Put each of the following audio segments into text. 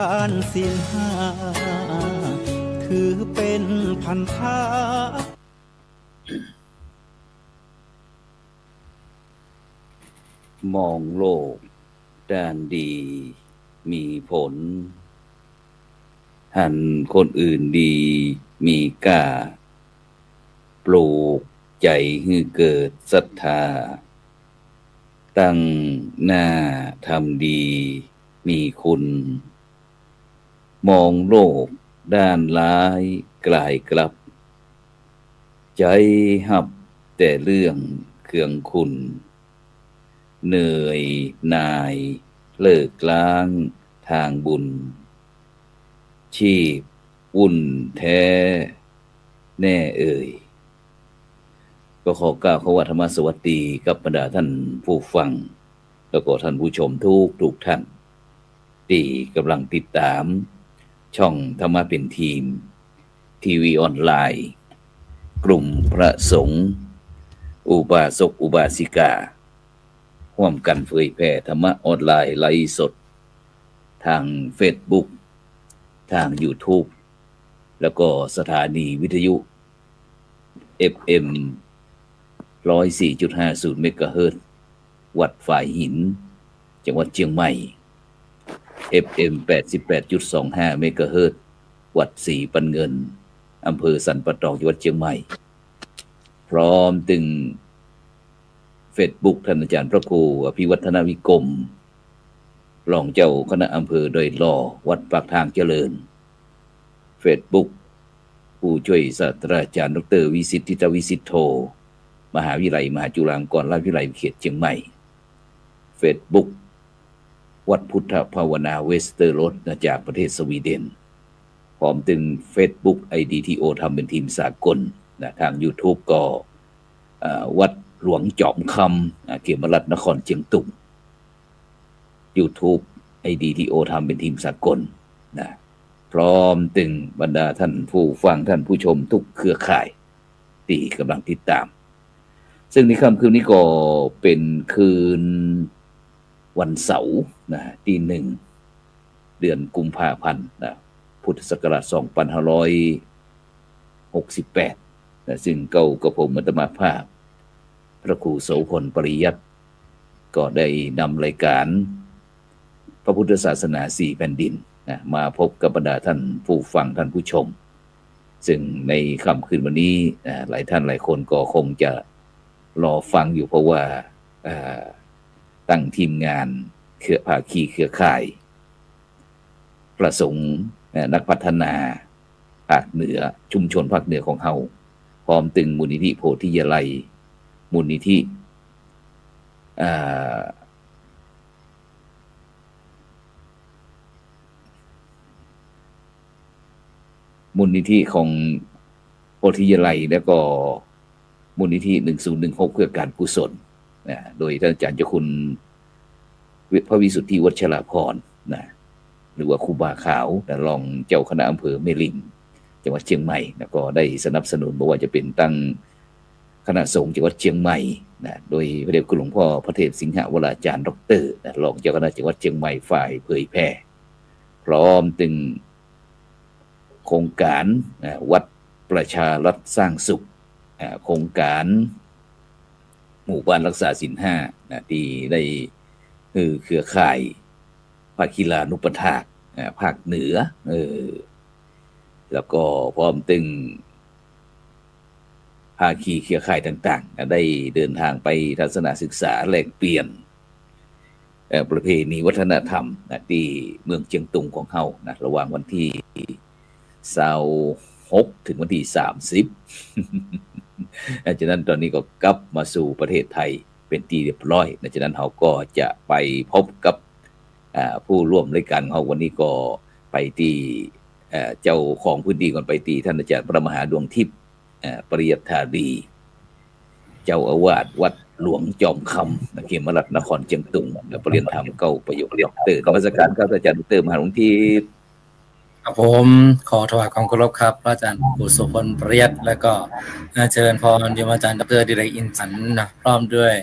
การศีลห้าถือเป็นพันธะมองโลกด้านดีมีผลหันคนอื่นดีมีกล้าปลูกใจให้เกิดศรัทธาตั้งหน้าทำดีมีคุณมองโลกด้านร้ายกลายกลับใจหับแต่เรื่องเครื่องคุณเหนื่อยนายเลิกล้างทางบุญชีพวุ่นแท้แน่เอ่ยก็ขอกล่าวคำว่าธรรมสวัสดีกับบรรดาท่านผู้ฟังแล้วก็ท่านผู้ชมทุกท่านที่กำลังติดตามช่องธรรมะเป็นทีมทีวีออนไลน์กลุ่มพระสงฆ์อุบาสกอุบาสิการ่วมกันเผยแผ่ธรรมะออนไลน์ไลฟ์สดทาง Facebook ทาง YouTube แล้วก็สถานีวิทยุ FM 104.50 เมกะเฮิรตซ์วัดฝ่ายหินจังหวัดเชียงใหม่ FM 88.25 เมกะเฮิรตซ์วัดศรีปันเงินอำเภอสันปะตองจังหวัดเชียงใหม่พร้อมถึง Facebook ท่านอาจารย์พระครูอภิวัฒนวิกรมรองเจ้าคณะอำเภอดอยหล่อวัดปากทางเจริญ Facebook ผู้ช่วยศาสตราจารย์ดร.วิสิทธิวิสิทธโธมหาวิทยาลัยมหาจุฬาลงกรณราชวิทยาลัยเขตเชียงใหม่ Facebook วัดพุทธภาวนาเวสเตอร์โรดจากประเทศสวีเดนพร้อมถึง Facebook IDTO ทำเป็นทีมสากลนะทาง YouTube ก็วัดหลวงจอมคำเขมรัตน์นครเชียงตุง YouTube IDTO ทำเป็นทีมสากลนะพร้อมถึงบรรดาท่านผู้ฟังท่านผู้ชมทุกเครือข่ายที่กำลังติดตามซึ่งในค่ำคืนนี้ก็เป็นคืนวันเสาร์นะที่1เดือนกุมภาพันธ์นะพุทธศักราช2568นะซึ่งเก่ากับผมอัตมาภาพพระครูโสพลปริยัติก็ได้นำรายการพระพุทธศาสนา4แผ่นดินนะมาพบกับบรรดาท่านผู้ฟังท่านผู้ชมซึ่งในค่ำคืนวันนี้หลายท่านหลายคนก็คงจะรอฟังอยู่เพราะว่าตั้งทีมงานเครือภาคีเครือข่ายประสงค์นักพัฒนาภาคเหนือชุมชนภาคเหนือของเฮาพร้อมตึงมูลนิธิโพธิยาลัยมูลนิธิมูลนิธิของโพธิยาลัยแล้วก็มูลนิธิ1016เพื่อการกุศลโดยท่านอาจารย์เจ้าคุณพระวิสุทธิวัชราภรณ์นะหรือว่าครูบาขาวรองเจ้าคณะอำเภอแม่ริมจังหวัดเชียงใหม่แล้วก็ได้สนับสนุนบอกว่าจะเป็นตั้งคณะสงฆ์จังหวัดเชียงใหม่นะโดยพระเดชคุณหลวงพ่อพระเทพสิงหวราจารย์ดร.รองเจ้าคณะจังหวัดเชียงใหม่ฝ่ายเผยแพร่พร้อมถึงโครงการวัดประชารัฐสร้างสุขโครงการหมู่บ้านรักษาศีล5นะที่ได้เครือข่ายภาคีลานุปถากภาคเหนือแล้วก็พร้อมตึงภาคีเครือข่ายต่างๆได้เดินทางไปทัศนศึกษาแลกเปลี่ยนประเพณีวัฒนธรรมนะที่เมืองเชียงตุงของเฮานะระหว่างวันที่26ถึงวันที่30ฉะนั้นตอนนี้ก็กลับมาสู่ประเทศไทยเป็นที่เรียบร้อยฉะนั้นเราก็จะไปพบกับผู้ร่วมรายการของเราวันนี้ก็ไปที่เจ้าของพื้นที่ก่อนไปที่ท่านอาจารย์พระมหาดวงทิพย์ปริยัติธารีเจ้าอาวาสวัดหลวงจอมคำเขมรัตน์นครเชียงตุงและปริญญาธรรมเก้าประโยคดร.นมัสการครับอาจารย์ดร.มหาดวงทิพย์ครับผมขอถวายความเคารพครับพระอาจารย์ครูโสพลปริยัติและก็เจริญพรโยมอาจารย์ดร.ดิเรกอินสันนะพร้อมด้วย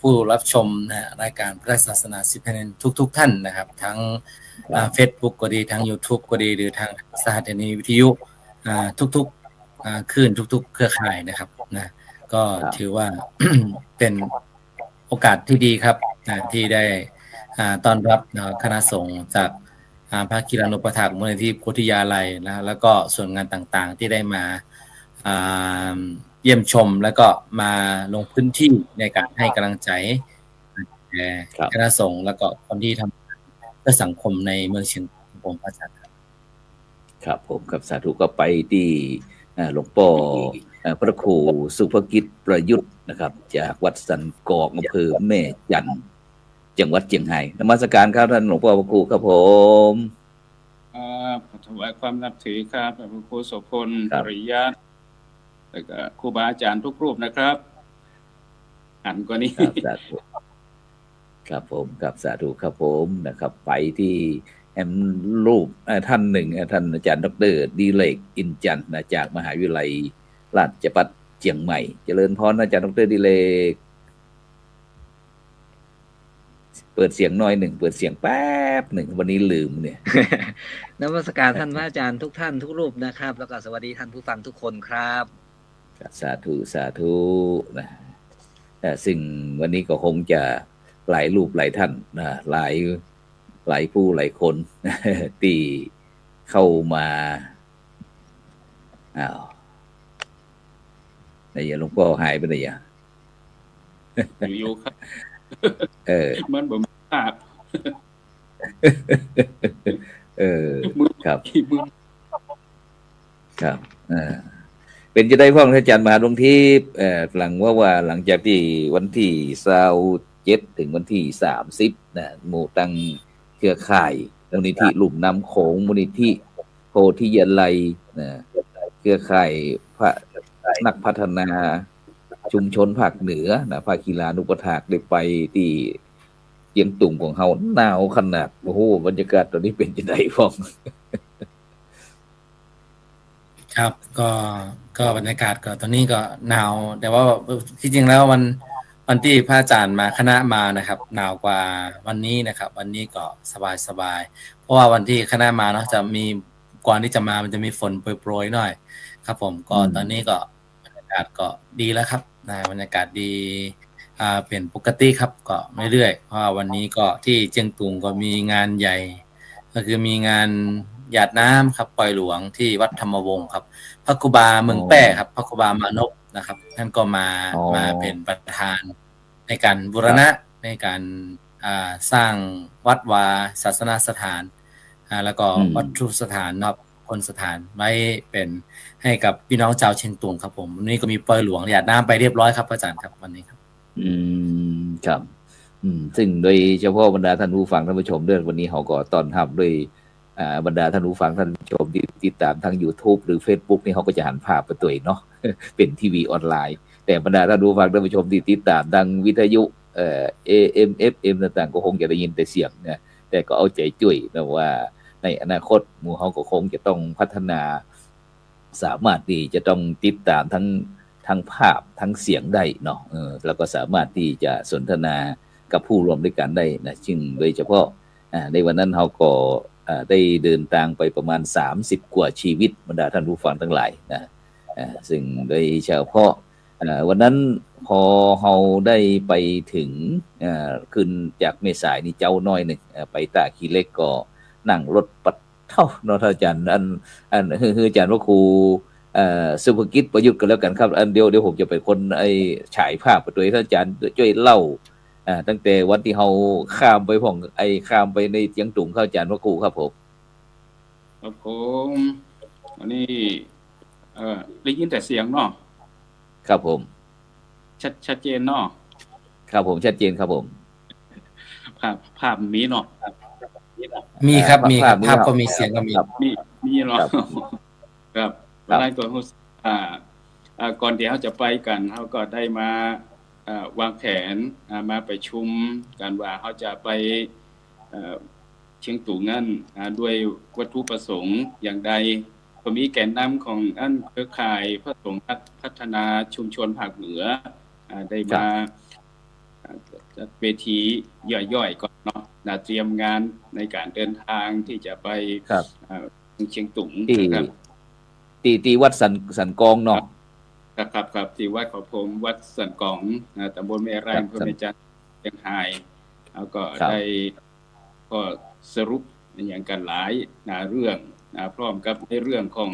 ผู้รับชมนะรายการพระศาสนาสิบแผ่นดินทุกท่านนะครับทั้งFacebook ก็ดีทาง YouTube ก็ดีหรือทางสถานีวิทยุทุกๆคลื่นทุกๆเครือข่ายนะครับนะก็ถือว่า เป็นโอกาสที่ดีครับที่ได้ต้อนรับคณะสงฆ์จากพระกีฬานุปถัมภ์มูลนิธิโพธิยาลัยนะแล้วก็ส่วนงานต่างๆที่ได้มาเยี่ยมชมแล้วก็มาลงพื้นที่ในการให้กำลังใจคณะสงฆ์แล้วก็คนที่ทำเพื่อสังคมในเมืองเชียงตุงพระอาจารย์ครับผมครับสาธุก็ไปที่หลวงพ่อพระครูสุภกิจประยุทธ์นะครับจากวัดสันกอกอำเภอแม่จันทร์จังหวัดเชียงรายนมัสการครับท่านหลวงพ่อพระครูครับผมถวายความนับถือครับพระครูโสพลปริยัติแล้วก็ครูบาอาจารย์ทุกรูปนะครับหันกว่านี้ครับผมครับสาธุครับผมนะครับไปที่รูปท่านหนึ่งท่านอาจารย์ดร.ดีเลกอินจันทร์จากมหาวิทยาลัยราชภัฏเชียงใหม่เจริญพรอาจารย์ดร.ดีเลกเปิดเสียงน้อยหนึ่งเปิดเสียงแป๊บหนึ่งวันนี้ลืมเนี่ย นมัสการท่านพระอาจารย์ทุกท่านทุกรูปนะครับแล้วก็สวัสดีท่านผู้ฟังทุกคนครับสาธุสาธุนะซึ่งวันนี้ก็คงจะหลายรูปหลายท่านนะหลายผู้หลายคนที่เข้ามาไหนอย่าหลวงพ่อหายไปไหนอย่าอยู่ครับมันบ่มีภาพครับครับเป็นจะได้พ่องท่านอาจารย์มหาหลวงที่หลังว่าหลังจากที่วันที่27ถึงวันที่30นะหมู่ตั้งเครือข่ายมูลนิธิลุ่มน้ำโขงมูลนิธิโพธิยาลัยนะเครือข่ายพระนักพัฒนาชุมชนภาคเหนือนะภาคกีฬานุปถากได้ไปที่เชียงตุงของเฮาหนาวขนาดโอ้โหบรรยากาศตอนนี้เป็นจังได๋พ่องครับก็บรรยากาศก็ตอนนี้ก็หนาวแต่ว่าที่จริงแล้ววันที่พระอาจารย์มาคณะมานะครับหนาวกว่าวันนี้นะครับวันนี้ก็สบายเพราะว่าวันที่คณะมาเนาะจะมีก่อนที่จะมามันจะมีฝนโปรยๆหน่อยครับผมก็ตอนนี้ก็บรรยากาศก็ดีแล้วครับบรรยากาศดีเปลี่ยนปกติครับก็เรื่อยๆเพราะว่าวันนี้ก็ที่เชียงตุงก็มีงานใหญ่ก็คือมีงานหยาดน้ำครับปล่อยหลวงที่วัดธรรมวงศ์ครับพระครูบาเมืองแป้ครับพระครูบามานพนะครับท่านก็มาเป็นประธานในการบูรณะในการสร้างวัดวาศาสนสถานแล้วก็วัตถุสถานนะครับคนสถานไว้เป็นให้กับพี่น้องชาวเชียงตุงครับผมวันนี้ก็มีปล่อยหลวงหยาดน้ำไปเรียบร้อยครับอาจารย์ครับวันนี้ครับครับซึ่งโดยเฉพาะบรรดาท่านผู้ฟังท่านผู้ชมด้วยวันนี้เขาก็ต้อนรับด้วยบรรดาท่านผู้ฟังท่านผู้ชมที่ติดตามทาง YouTube หรือ Facebook นี่เขาก็จะหันภาพไปตัวเองเนาะ เป็นทีวีออนไลน์แต่บรรดาท่านผู้ฟังท่านผู้ชมที่ติดตามทางวิทยุAM FM ต่างๆก็คงจะได้ยินแต่เสียงนะแต่ก็เอาใจจุ้ยนะว่าในอนาคตหมู่เฮาก็คงจะต้องพัฒนาสามารถที่จะต้องติดตามทั้งภาพทั้งเสียงได้เนาะแล้วก็สามารถที่จะสนทนากับผู้ร่วมด้วยกันได้นะซึ่งโดยเฉพาะในวันนั้นเฮาก็ได้เดินทางไปประมาณ30กว่าชีวิตบรรดาท่านผู้ฟังทั้งหลายนะซึ่งโดยเฉพาะวันนั้นพอเฮาได้ไปถึงขึ้นจากเมษายนนี่เจ้าน้อยหนึ่งไปตาขี้เล็กก็นั่งรถปัดเท่าเนาะท่านอาจารย์อันคืออาจารย์ว่าครูสุภกิจประยุทธ์กันแล้วกันครับอันเดียวผมจะเป็นคนฉายภาพไปตัวท่านอาจารย์ช่วยเล่าตั้งแต่วันที่เฮาข้ามไปพ่องข้ามไปในเชียงตุงเข้าอาจารย์ว่าครูครับผมครับผมวันนี้ได้ยินแต่เสียงเนาะครับผมชัดเจนเนาะครับผมชัดเจนครับผมภาพมีเนาะมีครับมีครับภาพก็มีเสียงก็มีเนาะครับอะไรตัวก่อนที่เขาจะไปกันเขาก็ได้มาวางแผนมาประชุมกันว่าเขาจะไปเชียงตุงนั่นด้วยวัตถุประสงค์อย่างใดก็มีแกนนำของเครือข่ายพระสงฆ์พัฒนาชุมชนภาคเหนือได้มา จัดเวทีย่อยๆก่อนเนาะเตรียมงานในการเดินทางที่จะไป ครับ เชียงตุง ที่ นะครับ ที่วัดสันกองเนาะ ครับที่วัดเขาพรมวัดสันกองตำบลแม่ไร่ ครับ อำเภอแม่จันทร์เชียงรายแล้วก็ ครับ ได้ก็สรุปอย่างกันหลายเรื่องพร้อมกับในเรื่องของ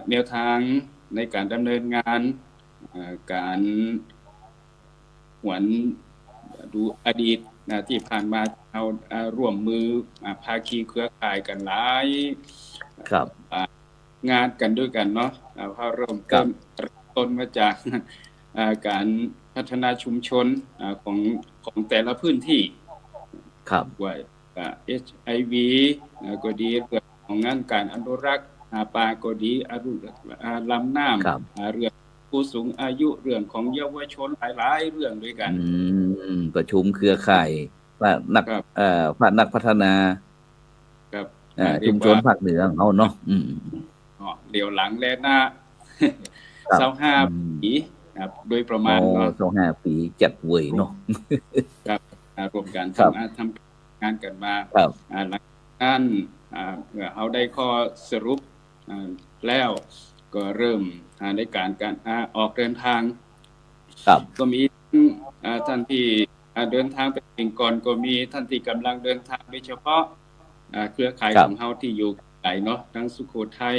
แนวทางในการดำเนินงานการหวนดูอดีตที่ผ่านมาเอาร่วมมือภาคีเครือข่ายกันหลาย ครับ งานกันด้วยกันเนาะเพราะเริ่ม ครับ ต้นมาจากการพัฒนาชุมชนของแต่ละพื้นที่ ครับ ว่าHIV ก็ดีเรื่องของงานการอนุรักษ์ป่าก็ดีลำน้ครับ ำเรื่องผู้สูงอายุเรื่องของเยาวชนหลายๆเรื่องด้วยกัน ประชุมเครือข่ายว่านัก ครับ นักพัฒนา ครับ ชุมชนภาคเหนือของเขาเนาะ เดี๋ยวหลังและหน้า ครับ 25 ปีครับโดยประมาณเนาะ 25 ปีจัดเวยเนาะ รวมกัน ครับ ทำงานกันมา ครับ หลังจากนั้นเมื่อเขาได้ข้อสรุปแล้วก็เริ่มในการออกเดินทาง ครับ ก็มีท่านที่เดินทางไปถึงก่อนก็มีท่านที่กำลังเดินทางโดยเฉพาะเครือข่าย ครับ ของเขาที่อยู่ไกลเนาะทั้งสุโขทัย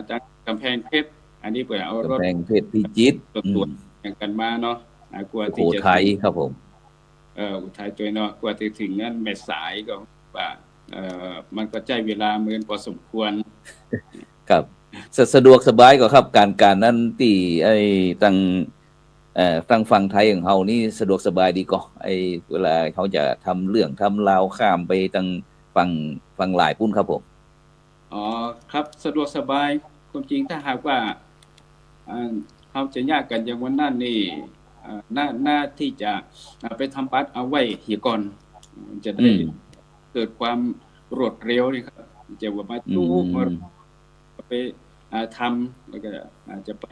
ทั้งกำแพงเพชรอันนี้เปิดเอารถ กำแพงเพชรพิจิตร ตัวอย่างกันมาเนาะกลัว สุโข ที่จะ ทัยครับผม อุทัยตัวเนาะกว่าจะถึงนั้นแม่สายก็ว่ามันก็ใช้เวลาเหมือนพอสมควร ครับสะดวกสบายกว่าครับการนั้นที่ไอ้ตั้งฝั่งไทยของเฮานี่สะดวกสบายดีกว่าไอ้เวลาเขาจะทำเรื่องทำราวข้ามไปตั้งฝั่งหลายปุ้นครับผม อ๋อครับสะดวกสบายความจริงถ้าหากว่าเขาจะยากกันอย่างวันนั้นนี่หน้าที่จะไปทำบัตรเอาไว้เหียก่อนจะได้เกิดความรวดเร็วนี่ครับจะว่ามาตู้มาไปทำแล้วก็อาจจะไป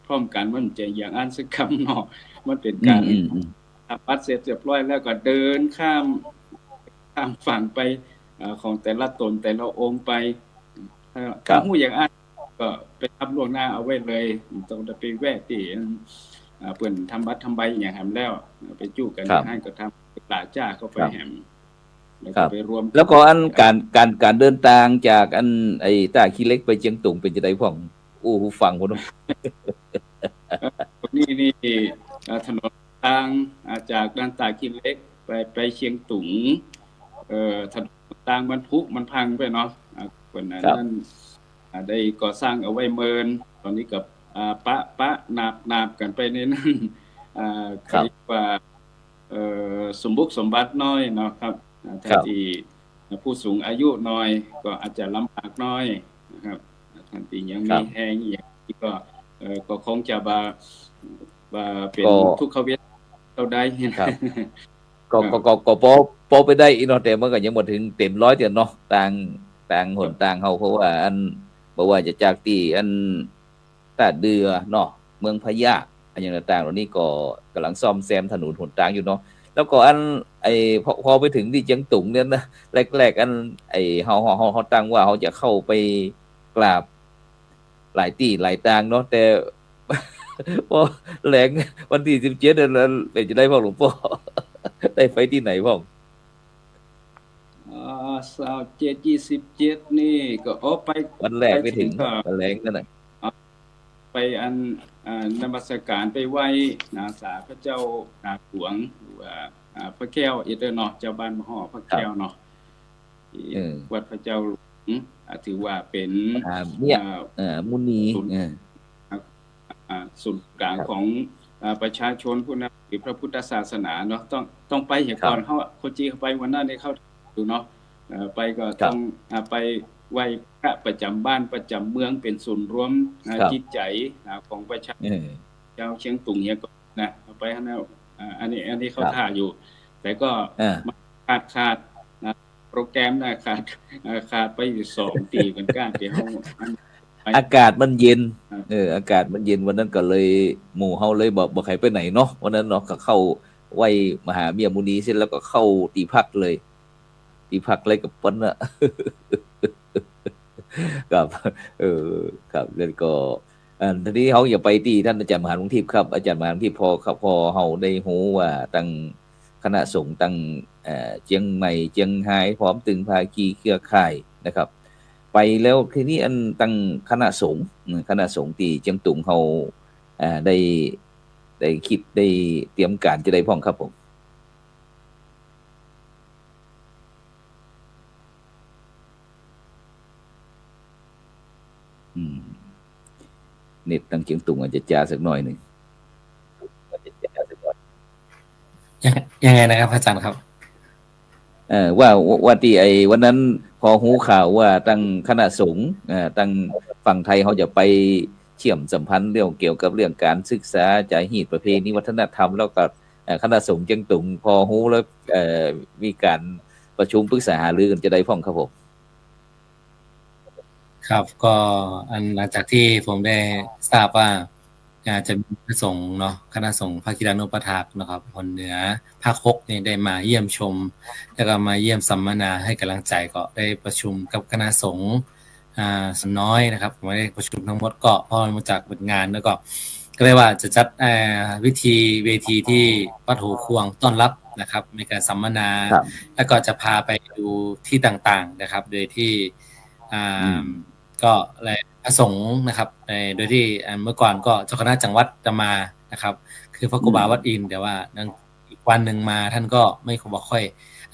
พร้อมกันมันจะอย่างอันสักคำเนาะมันเป็นการทำบัตรเสร็จเรียบร้อยแล้วก็เดินข้ามฝั่งไปของแต่ละตนแต่ละองค์ไปถ้าหู้อย่างอันก็ไปทำล่วงหน้าเอาไว้เลยต้องไปแวะที่เปิ่นทำบัตรทำใบอย่างแหมแล้วไปจู้กันให้ก็ทำตาจ้าเข้าไปแหมแล้วก็ไปรวมแล้วก็อันการเดินทางจากอันไอ้ตาขี้เล็กไปเชียงตุงเป็นจะได้พ่องหูฟังพุ่น นี่ถนนทางจากด้านตาขี้เล็กไปเชียงตุงถนนทางมันพุมันพังไปเนาะคนนั้นได้ก่อสร้างเอาไว้เมินตอนนี้กับปะนาบกันไปในนั้นเรียกว่าสมบุกสมบัติน้อยเนาะครับถ้าที่ผู้สูงอายุน้อยก็อาจจะลำบากน้อยนะครับท่านที่ยังมีแห้งอย่างนี้ก็คงจะเป็นทุกขเวทเราได้ครับก็พอไปได้อีกเนาะแต่มันก็ยังบ่ถึงเต็ม100เดือนเนาะต่างหนต่างเฮาเพราะว่าอันบ่ว่าจะจากที่อันตาเดือเนาะเมืองพะยาอันอย่างต่างๆเหล่านี้ก็กำลังซ่อมแซมถนนหนทางอยู่เนาะแล้วก็อันพอไปถึงที่เชียงตุงเนี่ยนะแรกๆอันเฮาตั้งว่าเฮาจะเข้าไปกราบหลายที่หลายต่างเนาะแต่ พอแหลงวันที่17เดือนเป็นจะได้พ่อหลวงพ่อ ได้ไปที่ไหนพ่อ27นี่ก็ไปวันแรกไปถึงวันแรงนั่นน่ะไปนมัสการไปไหว้ศาลพระเจ้านาหลวงหรือว่าพระแก้วอีเตอร์เนาะเจ้าบ้านมหอพระแก้วเนาะวัดพระเจ้าหลวงถือว่าเป็นมุนีศูนย์กลางของประชาชนผู้นับถือพระพุทธศาสนาเนาะต้องไปเหตุก่อนเขาคนจีนเขาไปวันนั้นได้เข้าดูเนาะไปก็ต้องไปไหว้พระประจำบ้านประจำเมืองเป็นศูนย์รวมจิตใจของประชาชนเจ้าเชียงตุงเนี่ยก็นะไปอันนี้เขาท่าอยู่แต่ก็ขาดโปรแกรมนะขาดไป2 ปีกันก้านที่เฮาอากาศมันเย็นอากาศมันเย็นวันนั้นก็เลยหมู่เฮาเลยบ่ใครไปไหนเนาะวันนั้นเนาะก็เข้า ไหว้มหาเมียมุนีเสร็จแล้วก็เข้าตีพักเลยกับเปิ้นอะ ครับครับแล้วก็ทีนี้เขาอย่าไปที่ท่านอาจารย์มหาหลวงทิพย์ครับอาจารย์มหาหลวงทิพย์พอเฮาได้ฮู้ว่าตั้งคณะสงฆ์ตั้งเจียงใหม่เจียงไฮ้พร้อมตึงภาคีเครือข่ายนะครับ ไปแล้วทีนี้อันตั้งคณะสงฆ์ที่เจียงตุงเฮาได้คิดได้เตรียมการจะได้พ้องครับผมเน็ตตั้งเจียงตุงอาจจะจ้าสักหน่อยหนึ่ง ยังไงนะครับอาจารย์ครับ ว่าที่ไอ้วันนั้นพอหูข่าวว่าตั้งคณะสงฆ์ตั้งฝั่งไทยเขาจะไปเชื่อมสัมพันธ์เรื่องเกี่ยวกับเรื่องการศึกษาจารีตประเพณีวัฒนธรรมแล้วก็คณะสงฆ์เจียงตุงพอหูแล้วมีการประชุมปรึกษาหารือกันจะได้พ้องครับผมครับก็หลังจากที่ผมได้ทราบว่าจะมีพระสงฆ์เนาะคณะสงฆ์ภาคีดานุปถากนะครับคนเหนือภาค6เนี่ยได้มาเยี่ยมชมแล้วก็มาเยี่ยมสัมมนาให้กำลังใจก็ได้ประชุมกับคณะสงฆ์สำน้อยนะครับผมได้ประชุมทั้งหมดก็พอมาจากบทงานแล้วก็เลยว่าจะจัดเวทีที่วัดหูควงต้อนรับนะครับในการสัมมนาแล้วก็จะพาไปดูที่ต่างๆนะครับโดยที่ก็เลยพระสงฆ์นะครับโดยที่เมื่อก่อนก็เจ้าคณะจังหวัดจะมานะครับคือพระครูบาวัดอินแต่ว่าอีกวันหนึ่งมาท่านก็ไม่ค่อย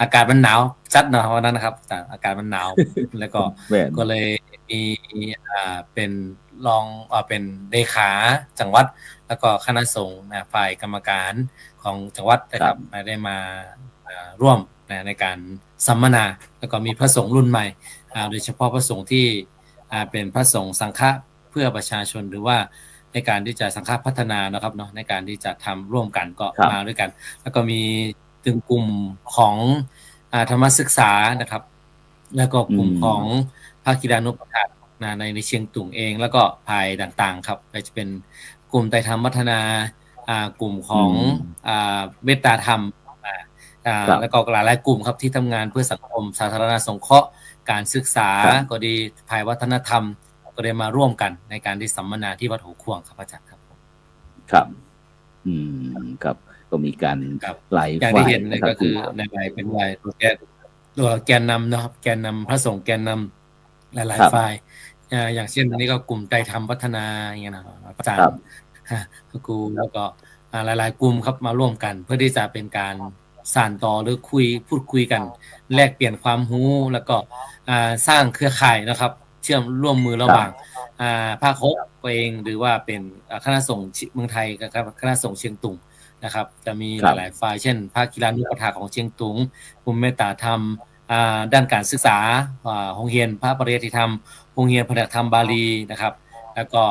อากาศมันหนาวจัดนะวันนั้นนะครับอากาศมันหนาวแล้วก็เลยมีเป็นรองเป็นเลขาจังหวัดแล้วก็คณะสงฆ์ฝ่ายกรรมการของจังหวัดนะครับได้มาร่วมในการสัมมนาแล้วก็มีพระสงฆ์รุ่นใหม่โดยเฉพาะพระสงฆ์ที่เป็นพระสงฆ์สังฆะเพื่อประชาชนหรือว่าในการที่จะสังฆะพัฒนานะครับเนาะในการที่จะทำร่วมกันก็มาด้วยกันแล้วก็มีถึงกลุ่มของธรรมศึกษานะครับแล้วก็กลุ่มของภาคีดานุปถากในเชียงตุงเองแล้วก็ภายต่างๆครับก็จะเป็นกลุ่มไตรธรรมพัฒนากลุ่มของเมตตาธรรมแล้วก็หลายๆกลุ่มครับที่ทำงานเพื่อสังคมสาธารณสงเคราะห์การศึกษาก็ดีภายวัฒนธรรมก็ได้มาร่วมกันในการที่สัมมนาที่วัดหูควงครับอาจารย์ครับครับครับก็มีการหลายฝ่ายที่เห็นก็คือในรายเป็นรายตัวแกนนำนะครับแกนนำพระสงฆ์แกนนำหลายๆฝ่ายอย่างเช่นวันนี้ก็กลุ่มไตรธรรมพัฒนาอย่างเงี้ยนะครับอาจารย์พระครูแล้วก็หลายๆกลุ่มครับมาร่วมกันเพื่อที่จะเป็นการสานต่อหรือพูดคุยกันแลกเปลี่ยนความรู้แล้วก็สร้างเครือข่ายนะครับเชื่อมร่วมมือระหว่างภาค6เองหรือว่าเป็นคณะสงฆ์เมืองไทยกับคณะสงฆ์เชียงตุงนะครับจะมีหลายๆฝ่ายเช่นภาคีดานุปถากของเชียงตุงกลุ่มเมตตาธรรมด้านการศึกษาโรงเรียนพระปริยัติธรรมโรงเรียนแผนกธรรมบาลีนะครับแล้วก็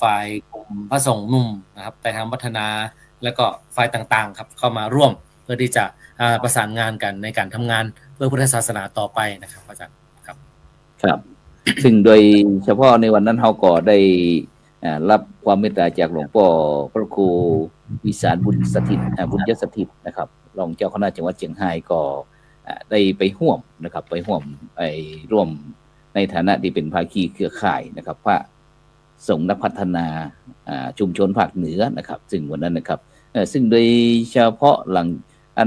ฝ่ายกลุ่มพระสงฆ์หนุ่มนะครับไตรธรรมพัฒนาแล้วก็ฝ่ายต่างๆครับเข้ามาร่วมเพื่อที่จะประสานงานกันในการทำงานเพื่อพุทธศาสนาต่อไปนะครับอาจารย์ครับ ซึ่งโดยเฉพาะในวันนั้นเราก็ได้รับความเมตตาจากหลวงพ่อพระครูวิสารบุญสถิตบุญยสถิตนะครับรองเจ้าคณะจังหวัดเชียงรายก็ได้ไปร่วมนะครับไปร่วมในฐานะที่เป็นภาคีเครือข่ายนะครับพระสงฆ์นักพัฒนาชุมชนภาคเหนือนะครับซึ่งวันนั้นนะครับซึ่งโดยเฉพาะหลังท่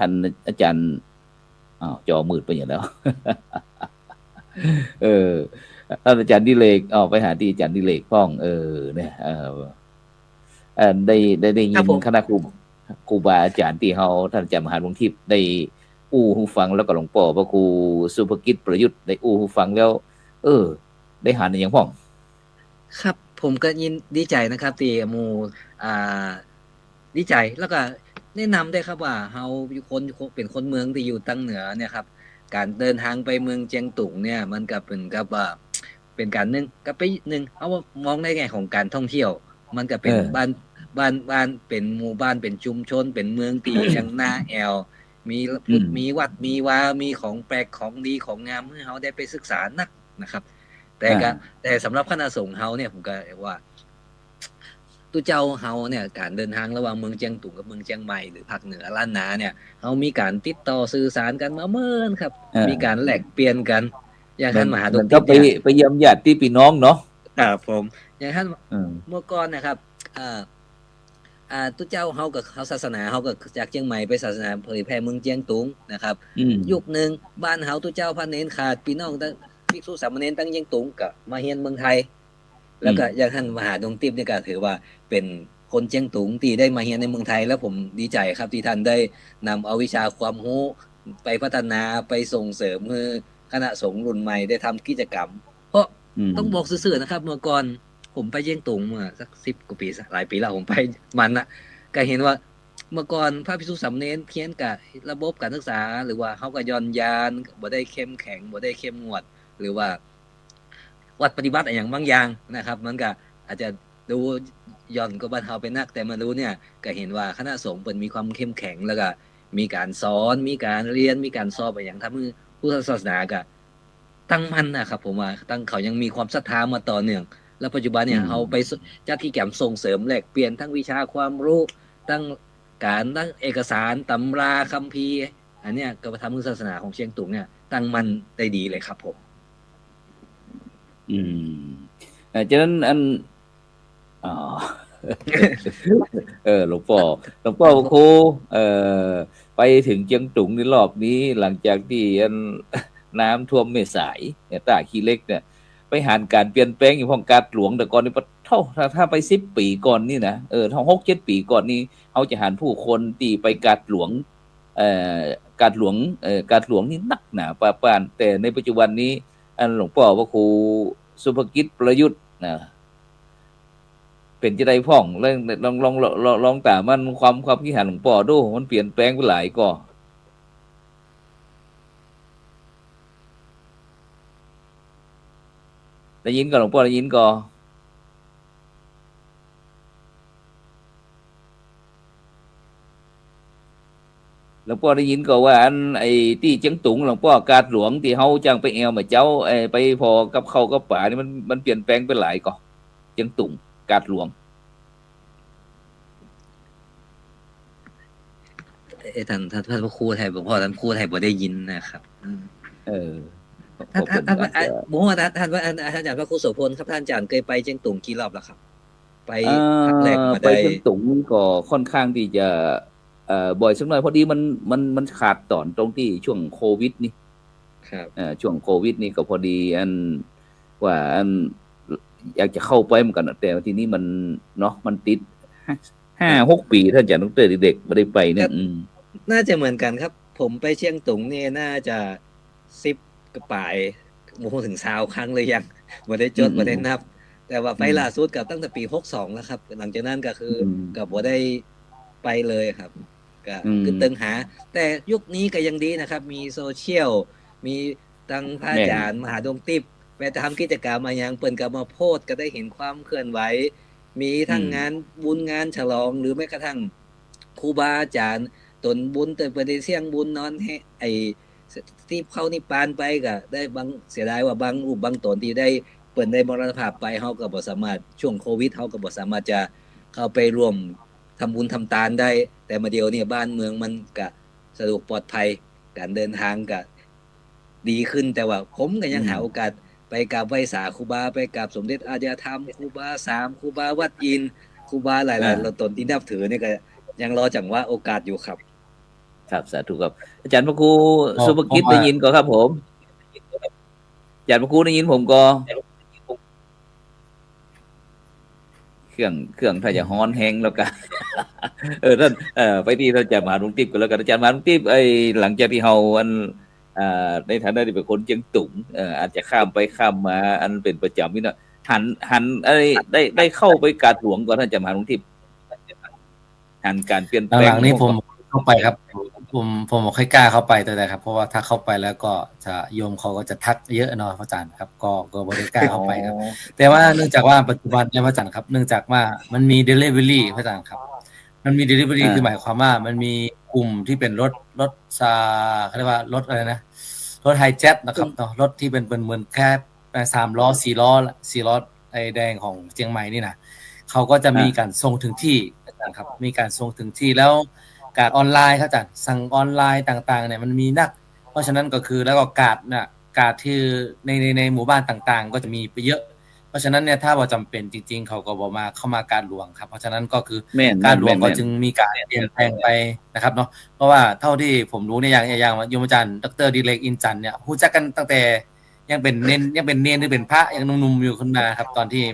านอาจารย์จอมืดไปอย่างแล้ว ท่านอาจารย์ดิเลกไปหาที่อาจารย์ดิเลกพ้องเนี่ยได้ยินคณะครูบาอาจารย์ที่เฮาท่านอาจารย์มหาหลวงทิพย์ได้อู้หูฟังแล้วก็หลวงพ่อพระครูสุภกิจประยุทธ์ได้อู้หูฟังแล้วได้หาในอย่างพ้องครับผมก็ยินดีใจนะครับที่หมู่ดีใจแล้วก็แนะนำได้ครับว่าเฮาเป็นคนเมืองที่อยู่ตั้งเหนือเนี่ยครับการเดินทางไปเมืองเจียงตุงเนี่ยมันก็เป็นกับว่าเป็นการนึงก็ไปนึงเอามองในแง่ของการท่องเที่ยวมันก็เป็นบ้านเป็นหมู่บ้านเป็นชุมชนเป็นเมืองที่ยังน่าแอลมีวัดมีวามีของแปลกของดีของงามเมื่อเฮาได้ไปศึกษานักนะครับแต่สำหรับคณะสงฆ์เฮาเนี่ยผมก็ว่า ตู้เจ้าเฮาเนี่ยการเดินทางระหว่างเมืองเจียงตุงกับเมืองเจียงใหม่หรือภาคเหนือล้านนาเนี่ยเฮามีการติดต่อสื่อสารกันมาเมินครับมีการแลกเปลี่ยนกันอย่างท่านมหาด มั ล น ติ ก็ บ ไป เนี่ย ไปเยี่ยมญาติพี่น้องเนาะ ครับผมอย่างท่าน อืม เมื่อก่อนนะครับตู้เจ้าเฮากับศาสนาเฮากับจากเชียงใหม่ไปศาสนาเผยแพร่เมืองเจียงตุงนะครับ ยุคหนึ่งบ้านเฮาตู้เจ้าพระเนนขาดพี่น้องตั้งภิกษุสามเณรตั้งเชียงตุงก็มาเฮียนเมืองไทย แล้วก็อย่างท่านมหาดงติบเนี่ยก็ถือว่าเป็นคนเชียงตุงที่ได้มาเฮียนในเมืองไทยแล้วผมดีใจครับที่ท่านได้นำเอาวิชาความรู้ไปพัฒนาไปส่งเสริมให้คณะสงฆ์รุ่นใหม่ได้ทำกิจกรรม เพราะต้องบอกซื่อๆนะครับเมื่อก่อนผมไปเชียงตุงเมื่อสัก10 กว่าปีหลายปีแล้วผมไปมันนะก็เห็นว่าเมื่อก่อนพระภิกษุสามเณรเพี้ยนกับระบบการศึกษาหรือว่าเขาก็ย่อนยานบ่ได้เข้มแข็งบ่ได้เข้มงวด หรือว่าวัดปฏิบัติอย่างบางอย่างนะครับมันก็อาจจะดูย่อนก็บ้านเฮาไปนักแต่มารู้เนี่ยก็เห็นว่าคณะสงฆ์เพิ่นมีความเข้มแข็งแล้วก็มีการสอนมีการเรียนมีการสอบอย่างทำให้ผู้ศาสนาก็ตั้งมั่นนะครับผมว่าตั้งเขายังมีความศรัทธามาต่อเนื่องแล้วปัจจุบันเนี่ยเขาไปจัดกิจกรรมส่งเสริมแลกเปลี่ยนทั้งวิชาความรู้ตั้งการตั้งเอกสารตำราคัมภีร์อันเนี้ยก็ทำให้ศาสนาของเชียงตุงเนี่ยตั้งมั่นได้ดีเลยครับผมฉะนั้นอ๋อ หลวงพ่อพระครูไปถึงเชียงตุงในรอบนี้หลังจากที่น้ำท่วมเมษายเนี่ยตาขี้เล็กเนี่ยไปหานการเปลี่ยนแปลงอยู่ของการหลวงแต่ก่อนนี่เท่าถ้าไป10 ปีก่อนนี่นะทั้ง6-7 ปีก่อนนี้เขาจะหานผู้คนที่ไปการหลวงการหลวงนี่นักหนาปาปานแต่ในปัจจุบันนี้หลวงพ่อพระครูสุภกิจประยุทธ์นะเป็นจะได้พ่องลองตามมันความคิดเห็นหลวงพ่อดูมันเปลี่ยนแปลงไปหลายก็ได้ยินก็หลวงพ่อได้ยินก็หลวงพ่อได้ยินก็ว่าไอ้ที่เชียงตุงหลวงพ่อการหลวงที่เฮาจังไปแอวมาเจ้าไปพอกับเขากับป่านี่มันเปลี่ยนแปลงไปหลายก็เชียงตุงการหลวงท่านพระครูไทยหลวงพ่อท่านครูไทยบ่ได้ยินนะครับท่านผมว่าท่านว่าอาจารย์พระครูโสพลครับท่านอาจารย์เคยไปเชียงตุงกี่รอบแล้วครับไปครั้งแรกมาได้ไปเชียงตุงก็ค่อนข้างที่จะบ่อยสักหน่อยพอดีมันขาดตอนตรงที่ช่วงโควิดนี่ครับช่วงโควิดนี่ก็พอดีว่าอยากจะเข้าไปเหมือนกันแต่ทีนี้มันเนาะมันติด5-6 ปีท่านอาจารย์ดร.เด็กไม่ได้ไปเนี่ยน่าจะเหมือนกันครับผมไปเชียงตุงเนี่ยน่าจะ10 กระป่ายโมถึง20 ครั้งเลยยังบ่ได้จดบ่ได้นับแต่ว่าไปล่าสุดกับตั้งแต่ปี62แล้วครับหลังจากนั้นก็คือกับบ่ได้ไปเลยครับก็คือตึงหาแต่ยุคนี้ก็ยังดีนะครับมีโซเชียลมีตั้งพระอาจารย์มหาดงติบไปทำกิจกรรมมาอย่างเปิ้นก็มาโพสต์ก็ได้เห็นความเคลื่อนไหวมีทั้งงานบุญงานฉลองหรือแม้กระทั่งครูบาอาจารย์ตนบุญเตินไปได้เสี่ยงบุญนอนให้ไอ้ที่เข้านิพพานไปก็ได้บางเสียดายว่าบางรูปบางตนที่ได้เปิ้นได้มรณภาพไปเฮาก็บ่สามารถช่วงโควิดเฮาก็บ่สามารถจะเข้าไปร่วมทำบุญทำทานได้แต่มาเดียวเนี่ยบ้านเมืองมันก็สะดวกปลอดภัยการเดินทางก็ดีขึ้นแต่ว่าผมก็ยังหาโอกาสไปกราบไหว้สาครูบาไปกราบสมเด็จอาญาธรรมครูบา3ครูบาวัดอินครูบาหลายๆเราตนที่นับถือเนี่ยก็ยังรอจังว่าโอกาสอยู่ครับครับสาธุครับอาจารย์พระครูสุภกิจได้ยินก็ครับผมอาจารย์พระครูได้ยินผมก็เครื่องถ้าจะฮ้อนแห้งแล้วกันท่านไปที่ท่านอาจารย์มหาดงติบกันแล้วกันอาจารย์มหาดงติบหลังจากที่เฮาในฐานะที่เป็นคนเชียงตุงอาจจะข้ามไปข้ามมาเป็นประจำนี่นะหันได้เข้าไปการหลวงก่อนท่านอาจารย์มหาดงติบหันการเปลี่ยนแปลงหลังนี้ผมเข้าไปครับผมไม่ค่อยกล้าเข้าไปแต่ครับเพราะว่าถ้าเข้าไปแล้วก็จะโยมเขาก็จะทักเยอะเนาะพระอาจารย์ครับก็บ่ได้กล้าเข้าไปครับแต่ว่าเนื่องจากว่าปัจจุบันเนี่ยพระอาจารย์ครับเนื่องจากว่ามันมี delivery พระอาจารย์ครับมันมี delivery คือหมายความว่ามันมีกลุ่มที่เป็นรถเขาเรียกว่ารถอะไรนะรถไฮแจ็ตนะครับเนาะรถที่เป็นเหมือนแค่3 ล้อ 4 ล้อไอ้แดงของเชียงใหม่นี่นะ เขาก็จะมีการส่งถึงที่นะครับมีการส่งถึงที่แล้วการออนไลน์ครับอาจารย์สั่งออนไลน์ต่างๆเนี่ยมันมีนักเพราะฉะนั้นก็คือแล้วก็การดที่ในหมู่บ้านต่างๆ ก็จะมีไปเยอะเพราะฉะนั้นเนี่ยถ้าว่าจำเป็นจริงๆเขาก็บอกมาเข้ามาการหลวงครับเพราะฉะนั้นก็คือ แม่น การหลวงก็ แม่น จึงมีการเปลี่ยนแปลงไปนะครับเนาะเพราะว่าเท่าที่ผมรู้เนี่ยอย่างโยมอาจารย์ดร.ดิเรกอินจันทร์เนี่ยรู้จักกันตั้งแต่ยังเป็นเนนหรือเป็นพระยังหนุ่มๆอยู่ขึ้นมาครับตอนที่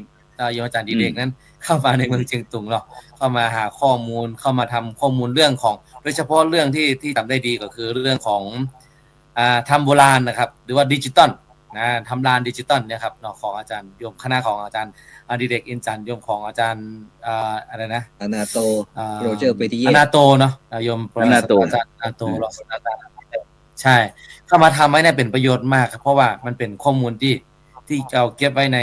โยมอาจารย์ดิเรกนั้นเข้ามาในเมืองเชียงตุงเนาะเข้ามาหาข้อมูลเข้ามาทำข้อมูลเรื่องของโดยเฉพาะเรื่องที่ทำได้ดีก็คือเรื่องของทำโบราณนะครับหรือว่าดิจิตอลทำลานดิจิตอลเนี่ยครับเนาะของอาจารย์โยมคณะของอาจารย์ดิเรกอินจันทร์โยมของอาจารย์อะไรนะอนาโตโรเจอร์เปติเย่อนาโตเนาะโยมอาจารย์อนาโตรองศาสตราจารย์ใช่เข้ามาทำไว้เนี่ยเป็นประโยชน์มากครับเพราะว่ามันเป็นข้อมูลที่เราเก็บไว้ใน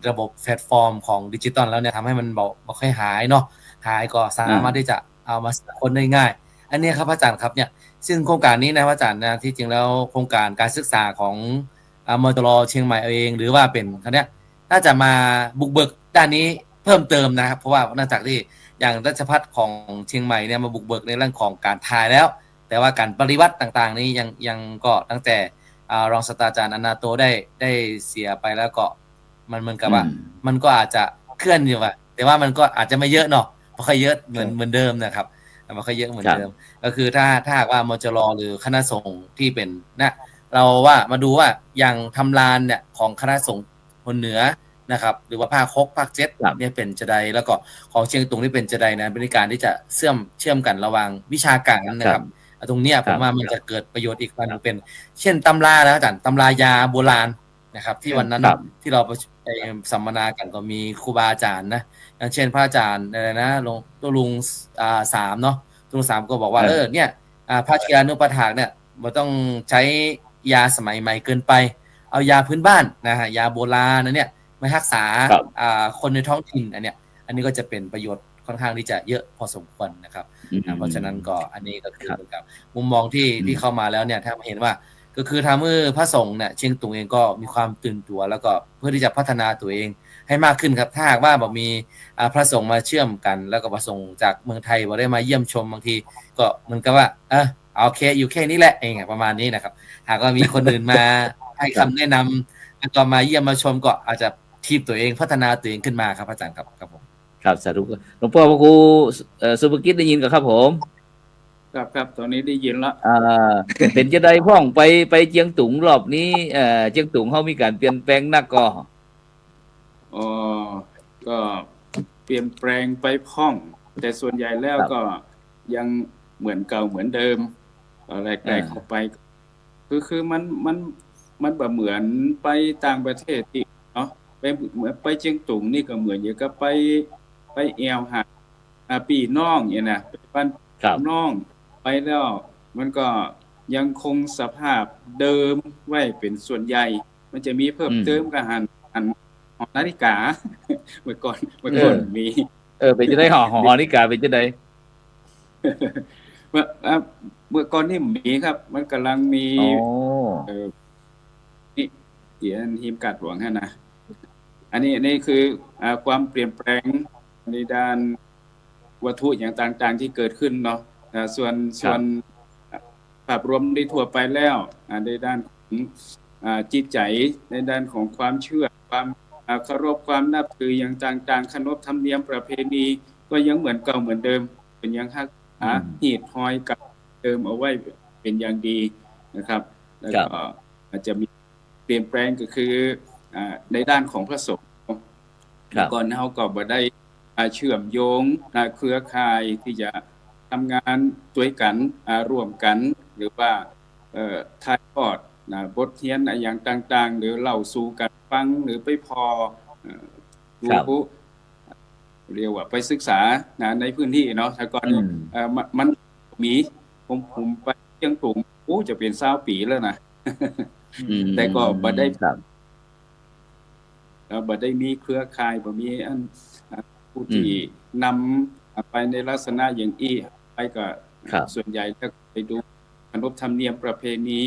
ระบบแพลตฟอร์มของดิจิตอลแล้วเนี่ยทำให้มันบ่ค่อยหายเนาะหายก็สามารถที่จะเอามาสอนคนได้ง่ายอันนี้ครับอาจารย์ครับเนี่ยซึ่งโครงการนี้นะอาจารย์นะที่จริงแล้วโครงการการศึกษาของมตร.เชียงใหม่เองหรือว่าเป็นเขาเนี่ยน่าจะมาบุกเบิกด้านนี้เพิ่มเติมนะครับเพราะว่าเนื่องจากที่อย่างราชภัฏของเชียงใหม่เนี่ยมาบุกเบิกในเรื่องของการถ่ายแล้วแต่ว่าการปฏิวัติต่างๆนี้ยังก็ตั้งแต่รองศาสตราจารย์อนาโตได้เสียไปแล้วก็มันเหมือนกับว่ามันก็อาจจะเคลื่อนอยู่ว่าแต่ว่ามันก็อาจจะไม่เยอะเนาะไม่ค่อยเยอะเหมือนเดิมนะครับไม่ค่อยเยอะเหมือนเดิมก็คือถ้าหากว่ามจร.หรือคณะสงฆ์ที่เป็นนะเราว่ามาดูว่าอย่างทำลานเนี่ยของคณะสงฆ์คนเหนือนะครับหรือว่าภาค6ภาค7เนี่ยเป็นจะใดแล้วก็ของเชียงตุงนี่เป็นจะใดนะเป็นการที่จะเชื่อมกันระหว่างวิชาการนะครับตรงเนี้ยผมว่ามันจะเกิดประโยชน์อีกอันเป็นเช่นตำรานะอาจารย์ตำรายาโบราณนะครับที่วันนั้นที่เราไปสัมมนากันก็มีครูบาอาจารย์นะอย่างเช่นพระอาจารย์อะไรนะลุง3เนาะลุง3ก็บอกว่าเนี่ยพระชีรานุปถากเนี่ยบ่ต้องใช้ยาสมัยใหม่เกินไปเอายาพื้นบ้านนะฮะยาโบราณนะเนี่ยมารักษาคนในท้องถิ่นอันนี้ก็จะเป็นประโยชน์ค่อนข้างที่จะเยอะพอสมควรนะครับเพราะฉะนั้นก็อันนี้ก็คือกับมุมมองที่เข้ามาแล้วเนี่ยถ้าเห็นว่าก็คือทำให้พระสงฆ์เนี่ยเชียงตุงเองก็มีความตื่นตัวแล้วก็เพื่อที่จะพัฒนาตัวเองให้มากขึ้นครับถ้าหากว่าแบบมีพระสงฆ์มาเชื่อมกันแล้วก็พระสงฆ์จากเมืองไทยบ่ได้มาเยี่ยมชมบางทีก็เหมือนกับว่าโอเคอยู่แค่นี้แหละเองประมาณนี้นะครับหากว่ามีคนอื่นมาให้คำแนะนำแล้วก็มาเยี่ยมมาชมก็อาจจะทีบตัวเองพัฒนาตัวเองขึ้นมาครับอาจารย์ครับผมครับสาธุหลวงพ่อพระครูสุภกิจได้ยินกับครับผมครับตอนนี้ได้ยินละเป็นจะได้พ่องไปเจียงตุงรอบนี้เจียงตุงเขามีการเปลี่ยนแปลงนักก็เปลี่ยนแปลงไปพ่องแต่ส่วนใหญ่แล้วก็ยังเหมือนเก่าเหมือนเดิมแรกๆเข้าไปคือมันแบบเหมือนไปต่างประเทศที่เนาะไปเหมือนไปเชียงตุงนี่ก็เหมือนอย่างกับไปแอวหาปีน้องเนี่ยนะไปบ้านน้องไปแล้วมันก็ยังคงสภาพเดิมไว้เป็นส่วนใหญ่มันจะมีเพิ่มเติมกับหันหอนาฬิกาเมื่อก่อนมีเป็นจะได้หอนาฬิกาเป็นจะได้เมื่อก่อนนี่มีครับมันกำลังมีนี่เดี๋ยวทีมกัดหวังนะอันนี้คือความเปลี่ยนแปลงในด้านวัตถุอย่างต่างๆที่เกิดขึ้นเนาะส่วนภาพรวมได้ทั่วไปแล้วในด้านของจิตใจในด้านของความเชื่อความเคารพความนับถืออย่างต่างๆขนบธรรมเนียมประเพณีก็ยังเหมือนเก่าเหมือนเดิมเป็นยังหีดห้อยกับเดิมเอาไว้เป็นอย่างดีนะครับแล้วก็อาจจะมีเปลี่ยนแปลงก็คือในด้านของพระสงฆ์ก่อนเขาก็บ่ได้เชื่อมโยงเครือข่ายที่จะทำงานด้วยกันร่วมกันหรือว่าถ่ายทอดบทเรียนอย่างต่างๆหรือเล่าสู่กันฟังหรือไปรู้เรียกว่าไปศึกษาในพื้นที่เนาะแต่ก่อนมันมีผมไปเชียงตุงจะเป็น20 ปีแล้วนะแต่ก็บ่ได้มีเครือข่ายบ่มีผู้ที่นำไปในลักษณะอย่างอี้ไปก็ส่วนใหญ่ก็ไปดูขนบธรรมเนียมประเพณี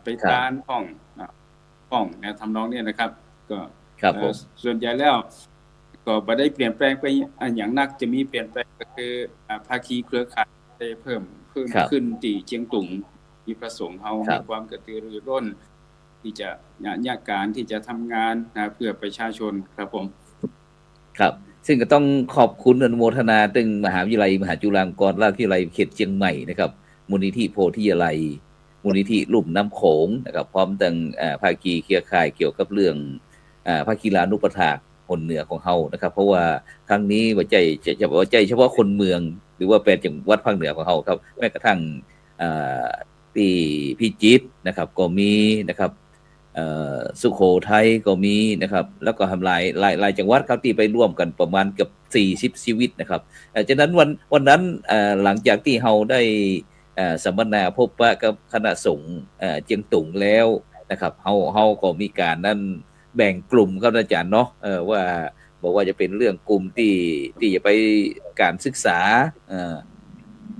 ไปตานห้องทำนองเนี่ยนะครับก็ส่วนใหญ่แล้ว ก็บ่ได้เปลี่ยนแปลงไปอย่างนักจะมีเปลี่ยนแปลงก็คือภาคีเครือข่ายได้เพิ่มครับขึ้นที่เชียงตุงมีประสงค์เฮา ครั มี บ ความกระตือรือร้นที่จะการที่จะทำงานเพื่อประชาชนครับผม ครับ ซึ่งก็ต้องขอบคุณอนุโมทนาตึงมหาวิทยาลัยมหาจุฬาลงกรณราชวิทยาลัยเขตเชียงใหม่นะครับมูลนิธิโพธิยาลัยมูลนิธิลุ่มน้ำโขงนะครับพร้อมตั้งภาคีเครือข่ายเกี่ยวกับเรื่องภาคีลานุปถากคนเหนือของเฮานะครับ เพราะว่าครั้งนี้ว่าใจจะว่าใจเฉพาะคนเมือง หรือว่าแปดจังหวัดภาคเหนือของเฮาครับแม้กระทั่งที่พิจิตรนะครับก็มีนะครับสุโขทัยก็มีนะครับแล้วก็ทำหลายจังหวัดครับที่ไปร่วมกันประมาณเกือบ40ชีวิตนะครับจากนั้นวันนั้นหลังจากที่เฮาได้สัมมนาพบปะกับคณะสงฆ์เจียงตุงแล้วนะครับเฮาก็มีการนั้นแบ่งกลุ่มครับอาจารย์เนาะว่าบอกว่าจะเป็นเรื่องกลุ่มที่จะไปการศึกษา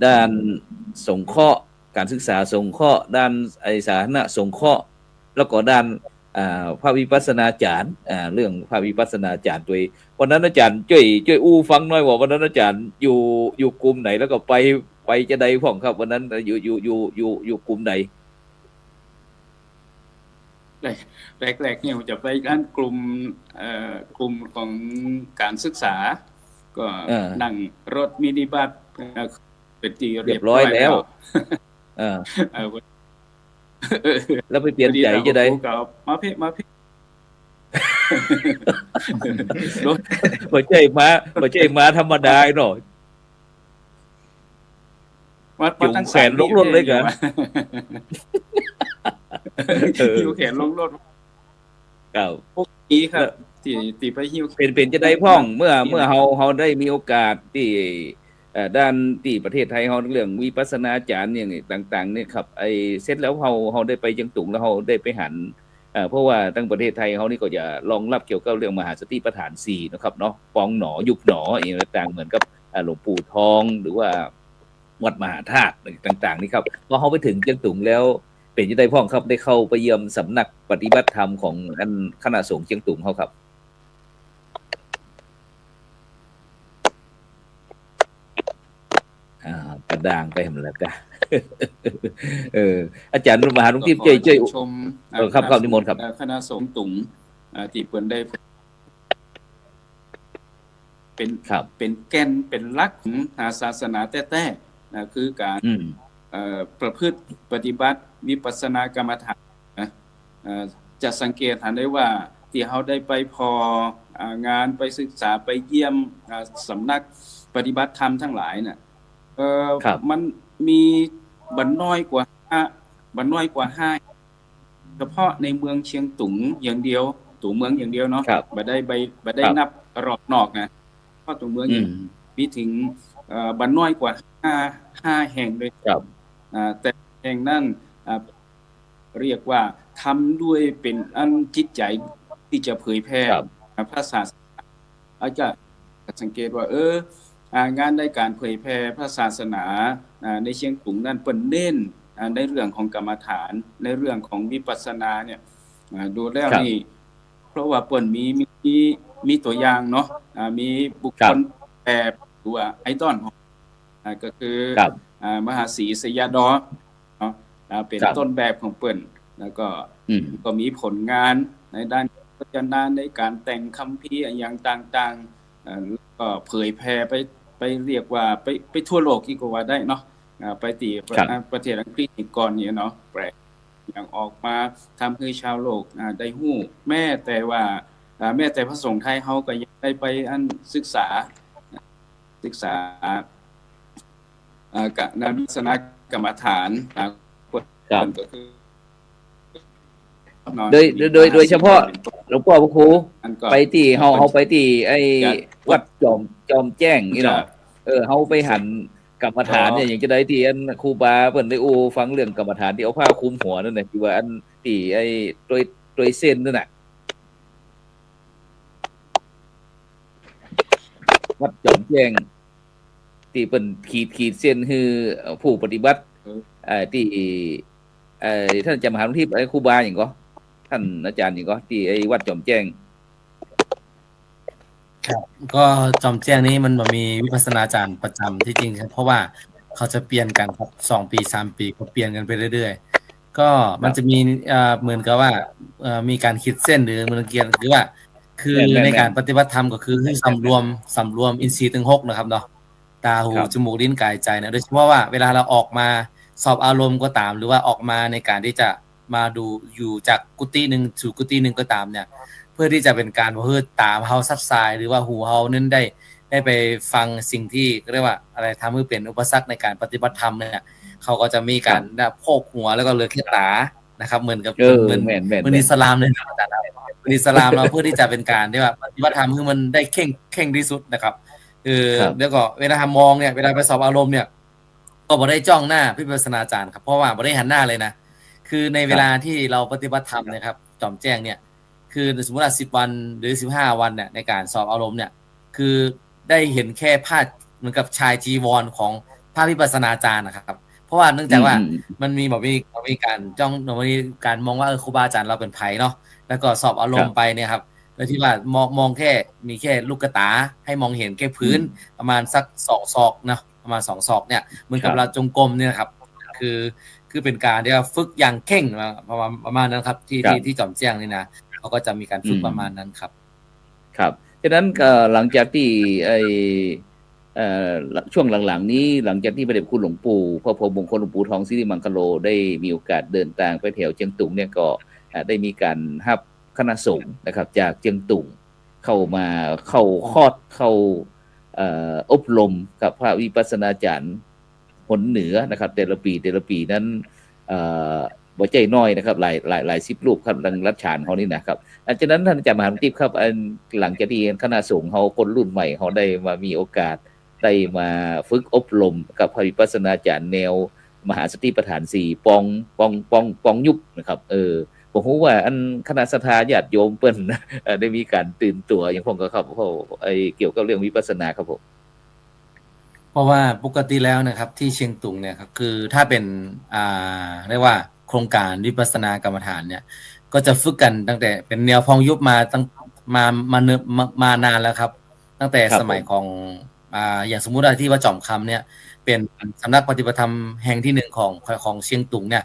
ด้านสงเคราะห์การศึกษาสงเคราะห์ด้านสาธารณสงเคราะห์แล้วก็ด้านพระวิปัสสนาจารย์เรื่องพระวิปัสสนาจารย์ตัววันนั้นอาจารย์ช่วยอู้ฟังหน่อยว่าวันนั้นอาจารย์อยู่กลุ่มไหนแล้วก็ไปจะใดพ่องครับวันนั้นอยู่กลุ่มไหนแรกเนี่ยจะไปด้านกลุ่มของการศึกษาก็นั่งรถมินิบัสเป็นที่เรียบร้อยแล้วแล้วไปเปลี่ยนใจจะได้มาเพ่รถบ่ใช่มาธรรมดาเนาะจุงแขนลงรถเลยกันหิ้วแขนลงรถครับพวกนี้ครับที่ไปหิ้วเป็นจะได้พ่องเมื่อเฮาได้มีโอกาสที่ด้านที่ประเทศไทยเฮาเรื่องวิปัสสนาจารย์อย่างต่างๆนี่ครับเสร็จแล้วเฮาได้ไปเชียงตุงแล้วเฮาได้ไปหันเพราะว่าทั้งประเทศไทยเฮานี่ก็จะรองรับเกี่ยวกับเรื่องมหาสติปัฏฐาน4นะครับเนาะปองหนอยุบหนออย่างต่างๆเหมือนกับหลวงปู่ทองหรือว่าวัดมหาธาตุต่างๆนี่ครับพอเฮาไปถึงเชียงตุงแล้วเป็นจะได้พ่องครับได้เข้าไปเยี่ยมสำนักปฏิบัติธรรมของคณะสงฆ์เชียงตุงเฮาครับกระด่างไปหมดแล้วจ้ะอาจารย์มหาหลวงทิพย์ช่วยชมครับนิมนต์ครับคณะสงฆ์ตุงที่เปิ้นได้เป็นแก่นเป็นหลักของศาสนาแท้ๆคือการประพฤติปฏิบัติวิปัสสนากรรมฐานจะสังเกตเห็นได้ว่าที่เฮาได้ไปพองานไปศึกษาไปเยี่ยมสำนักปฏิบัติธรรมทั้งหลายน่ะมันมีบ่น้อยกว่า5เฉพาะในเมืองเชียงตุงอย่างเดียวตัวเมืองอย่างเดียวเนาะบ่ได้นับรอบนอกนะเพราะตัวเมืองมีถึงบ่น้อยกว่า5แห่งเลยแต่แห่งนั้นเรียกว่าทำด้วยเป็นอันจิตใจที่จะเผยแพร่พระศาสนาอาจจะสังเกตว่างานในการเผยแพร่พระศาสนาในเชียงตุงนั้นเปิ้นเน้นในเรื่องของกรรมฐานในเรื่องของวิปัสสนาเนี่ยดูแล้วนี่เพราะว่าเปิ้นมีตัวอย่างเนาะมีบุคคลแบบหรือว่าไอดอลของก็คือมหาศรีสยดอเนาะเป็นต้นแบบของเปิ้นแล้วก็มีผลงานในด้านพจนาในการแต่งคัมภีร์อย่างต่างๆก็เผยแพร่ไปเรียกว่าไปทั่วโลกอีกก็ว่าได้เนาะไปที่ประเทศอังกฤษอีกก่อนนี่เนาะแปลอย่างออกมาทำให้ชาวโลกได้ฮู้แม้แต่พระสงฆ์ไทยเฮาก็ยังได้ไปศึกษกับนักวิปัสสนากรรมฐานก็คือโดยเฉพาะหลวงพ่อพระครูไปที่เฮาไปที่ไอ้วัดจอมแจ้งนี่เนาะเฮาไปหันกรรมฐานเนี่ยอย่างจะได้ที่ครูบาเพิ่นได้ฟังเรื่องกรรมฐานที่เอาผ้าคลุมหัวนั่นน่ะที่ว่าที่ไอ้โดยเส้นนั่นน่ะวัดจอมแจ้งที่เพิ่นขีดเส้นคือผู้ปฏิบัติที่ท่านอาจารย์มหาหลวงทิพย์ครูบาหยังก็ท่านอาจารย์หยังก็ที่ไอ้วัดจอมแจ้ง ครับก็จอมแจ้งนี้มันบ่มีวิปัสสนาจารย์ประจำที่จริงครับเพราะว่าเขาจะเปลี่ยนกันครับ2 ปี 3 ปีเขาเปลี่ยนกันไปเรื่อยๆก็มันจะมีเหมือนกับว่ามีการขีดเส้นหรือมันเกียนคือว่าคือในการปฏิบัติธรรมก็คือให้สำรวมอินทรีย์ทั้ง6นะครับเนาะตาหูจมูกลิ้นกายใจนะโดยเฉพาะว่าเวลาเราออกมาสอบอารมณ์ก็ตามหรือว่าออกมาในการที่จะมาดูอยู่จากกุฏิหนึ่งสู่กุฏิหนึ่งก็ตามเนี่ยเพื่อที่จะเป็นการเพื่อตามเฮาซับไซหรือว่าหูเฮานั้นได้ไปฟังสิ่งที่เรียกว่าอะไรทำให้เป็นอุปสรรคในการปฏิบัติธรรมเนี่ยเขาก็จะมีการโพกหัวแล้วก็เลือกแค่ตานะครับเหมือนกับเหมือนอิสลามเลยนะอาจารย์เหมือนอิสลามเราเพื่อที่จะเป็นการที่ว่าปฏิบัติธรรมคือมันได้เข่งที่สุดนะครับแล้วก็เวลามองเนี่ยเวลาไปสอบอารมณ์เนี่ยก็บ่ได้จ้องหน้าพิปัสสนาจารย์ครับเพราะว่าบ่ได้หันหน้าเลยนะคือในเวลาที่เราปฏิบัติธรรมนะครับจอมแจ้งเนี่ยคือสมมุติว่า10 วันหรือ15 วันเนี่ยในการสอบอารมณ์เนี่ยคือได้เห็นแค่ผ้าเหมือนกับชายจีวรของพระวิปัสสนาจารย์นะครับเพราะว่าเนื่องจากว่ามันมีการจ้องมีการมองว่าครูบาอาจารย์เราเป็นไผเนาะแล้วก็สอบอารมณ์ไปเนี่ยครับโดยที่ว่ามองแค่มีแค่ลูกตาให้มองเห็นแค่พื้นประมาณสัก2 ศอกเนาะประมาณ2 ศอกเนี่ยเหมือนกับเราจงกรมเนี่ยครับคือเป็นการที่ว่าฝึกอย่างเข่งประมาณนั้นครับที่จอมแจ้งนี่นะเขาก็จะมีการฝึกประมาณนั้นครับครับฉะนั้นก็หลังจากที่ช่วงหลังๆนี้หลังจากที่พระเดชคุณหลวงปู่พระพรหมมงคลหลวงปู่ทองสิริมังคโลได้มีโอกาสเดินทางไปแถวเชียงตุงเนี่ยก็ได้มีการรับคณะสงฆ์นะครับจากเชียงตุงเข้าคอร์สเข้าอบรมกับพระวิปัสสนาจารย์หนเหนือนะครับแต่ละปีนั้นบ่ใจน้อยนะครับหลาย10 รูปครับดังรัชฉานเขานี่นะครับฉะนั้นท่านอาจารย์มหาทิพย์ครับหลังจากที่คณะสงฆ์เฮาคนรุ่นใหม่เฮาได้มามีโอกาสได้มาฝึกอบรมกับพระวิปัสสนาจารย์แนวมหาสติปัฏฐาน4ปองยุบนะครับผมรู้ว่าคณะศรัทธาญาติโยมเปิ้นได้มีการตื่นตัวอย่างผมก็ครับเกี่ยวกับเรื่องวิปัสสนาครับผมเพราะว่าปกติแล้วนะครับที่เชียงตุงเนี่ยครับคือถ้าเป็นเรียกว่าโครงการวิปัสสนากรรมฐานเนี่ยก็จะฝึกกันตั้งแต่เป็นแนวพองยุบมาตั้งมานานแล้วครับตั้งแต่สมัยของอย่างสมมุติว่าที่ว่าจอมคำเนี่ยเป็นสำนักปฏิบัติธรรมแห่งที่1ของเชียงตุงเนี่ย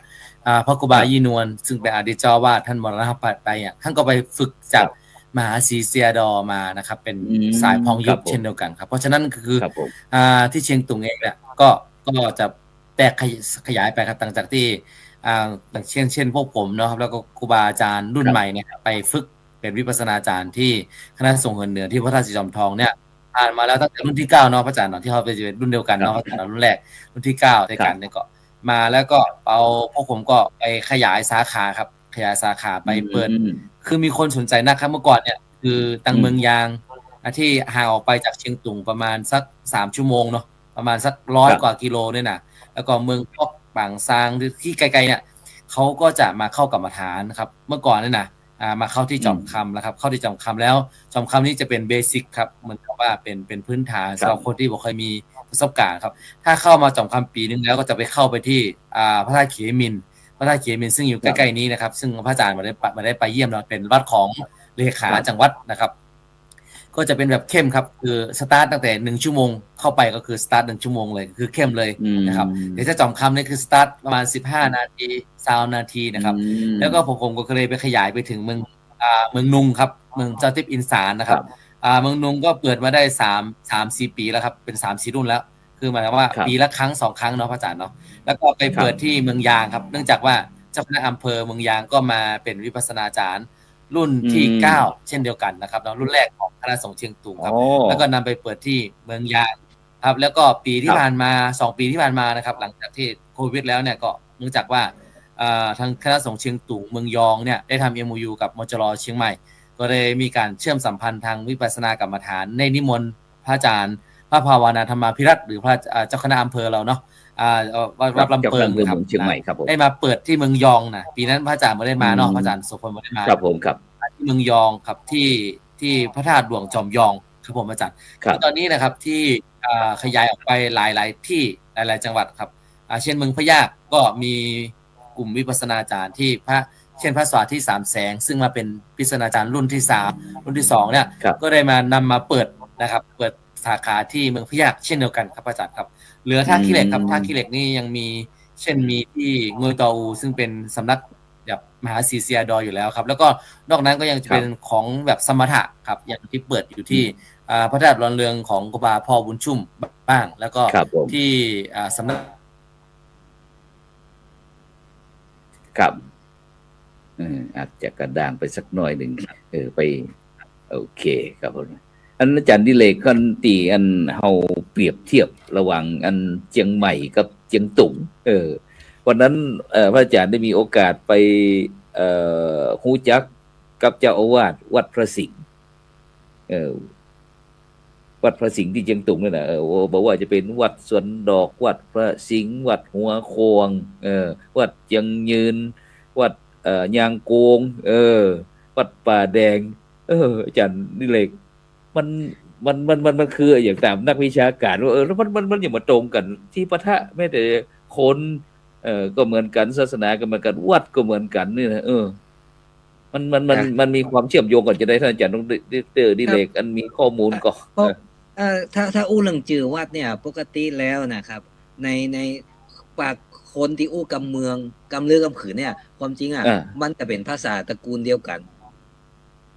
พระครูบายีนวลซึ่งเป็นอดีตเจ้าอาวาสท่านมรณภาพไปท่านก็ไปฝึกจากมหาศรีเซียดอมานะครับเป็นสายพองยุบเช่นเดียวกันครับเพราะฉะนั้นคือที่เชียงตุงเองเนี่ยก็จะแตกขยายไปครับต่างจากที่เช่นพวกผมเนาะครับแล้วก็ครูบาอาจารย์รุ่นใหม่เนี่ยไปฝึกเป็นวิปัสสนาจารย์ที่คณะสงฆ์เหนือที่พระธาตุสีจอมทองเนี่ยผ่านมาแล้วตั้งแต่รุ่นที่9เนาะพระอาจารย์เนาะที่เขาไปรุ่นเดียวกันเนาะพระอาจารย์รุ่นแรกรุ่นที่9ด้วยกันเนี่ยก็มาแล้วก็เอาพวกผมก็ไปขยายสาขาครับขยายสาขาไปเปิดคือมีคนสนใจนะครับเมื่อก่อนเนี่ยคือตังเมืองยางที่ห่างออกไปจากเชียงตุงประมาณสัก3 ชั่วโมงเนาะประมาณสัก100 กว่ากิโลเนี่ยนะแล้วก็เมืองพอกปางซางหรือที่ไกลๆเนี่ยเขาก็จะมาเข้ากรรมฐานครับเมื่อก่อนเนี่ยนะมาเข้าที่จอมคำแล้วครับเข้าที่จอมคำแล้วจอมคำนี่จะเป็นเบสิกครับเหมือนกับว่าเป็นพื้นฐานสำหรับคนที่บ่เคยมีประสบการณ์ครับถ้าเข้ามาจอมคำปีนึงแล้วก็จะไปเข้าไปที่พระธาตุเขมินซึ่งอยู่ใกล้ๆนี้นะครับซึ่งพระอาจารย์มาได้ไปเยี่ยมเราเป็นวัดของเลขาจังหวัดนะครับก็จะเป็นแบบเข้มครับคือสตาร์ทตั้งแต่1 ชั่วโมงเข้าไปก็คือสตาร์ท1 ชั่วโมงเลยคือเข้มเลยนะครับเดี๋ยวถ้าจอมคำนี่คือสตาร์ทประมาณ15 นาที20 นาทีนะครับแล้วก็ผมก็เลยไปขยายไปถึงเมืองนุงครับเมืองเจ้าทิพย์อินสารนะครับเมืองนุงก็เปิดมาได้3-4 ปีแล้วครับเป็น3-4 รุ่นแล้วคือหมายความว่าปีละครั้ง2 ครั้งเนาะพระอาจารย์เนาะแล้วก็ไปเปิดที่เมืองยางครับเนื่องจากว่าเจ้าคณะอำเภอเมืองยางก็มาเป็นวิปัสสนาจารย์รุ่นที่9เช่นเดียวกันนะครับแล้วรุ่นแรกของคณะสงฆ์เชียงตุงครับแล้วก็นำไปเปิดที่เมืองยางครับแล้วก็ปีที่ผ่านมา2 ปีที่ผ่านมานะครับหลังจากที่โควิดแล้วเนี่ยก็เนื่องจากว่าทางคณะสงฆ์เชียงตุงเมืองยองเนี่ยได้ทำ MOU กับมจร.เชียงใหม่ก็เลยมีการเชื่อมสัมพันธ์ทางวิปัสสนากรรมฐานในนิมนต์พระอาจารย์พระภาวนาธรรมาภิรัตน์หรือพระเจ้าคณะอำเภอเราเนาะวัดลำเปิงครับเชียงใหม่ครับได้มาเปิดที่เมืองยองนะปีนั้นพระอาจารย์ไม่ได้มาเนาะพระอาจารย์โสพลไม่ได้มาครับผมครับที่เมืองยองครับที่พระธาตุหลวงจอมยองครับผมอาจารย์ตอนนี้นะครับที่ขยายออกไปหลายที่หลายจังหวัดครับเช่นเมืองพะยาก็มีกลุ่มวิปัสสนาจารย์ที่พระ เช่นพระสวัสดิ์ที่สามแสงซึ่งมาเป็นพิษณาจารย์รุ่นที่3รุ่นที่2เนี่ย ครับ ก็ได้มานำมาเปิดนะครับเปิดสาขาที่เมืองพะยากเช่นเดียวกันครับอาจารย์ครับเหลือท่าขี้เหล็กครับท่าขี้เหล็กนี่ยังมีเช่นมีที่งวยตออูซึ่งเป็นสำนักแบบมหาศรีเซียดออยู่แล้วครับแล้วก็นอกนั้นก็ยังเป็นของแบบสมถะครับอย่างที่เปิดอยู่ที่พระธาตุรอนเรืองของครูบาพ่อบุญชุ่มบ้างแล้วก็ ครับผม ที่สำนัก ครับอาจจะกระด้างไปสักหน่อยหนึ่งไปโอเคครับผมอันอาจารย์ดิเลกคันตีอันเฮาเปรียบเทียบระหว่างอันเจียงใหม่กับเจียงตุงวันนั้นพระอาจารย์ได้มีโอกาสไปฮู้จักกับเจ้าอาวาสวัดพระสิงห์วัดพระสิงห์ที่เจียงตุงนั่นน่ะบอกว่าจะเป็นวัดสวนดอกวัดพระสิงห์วัดหัวโคงวัดเจียงยืนวัดยางโกงวัดป่าแดงอาจารย์ดิเลกมันคืออย่างตามนักวิชาการว่าแล้วมันอย่างมาตรงกันที่ปะทะแม้แต่คนก็เหมือนกันศาสนาก็เหมือนกันวัดก็เหมือนกันนี่นะมันมีความเชื่อมโยงกันจะได้ท่านอาจารย์ต้องดิเลกอันมีข้อมูลก็ถ้าอู้เรื่องจื่อวัดเนี่ยปกติแล้วนะครับในปากคนที่อู้กำเมืองกำเลือกำผือเนี่ยความจริงมันจะเป็นภาษาตระกูลเดียวกัน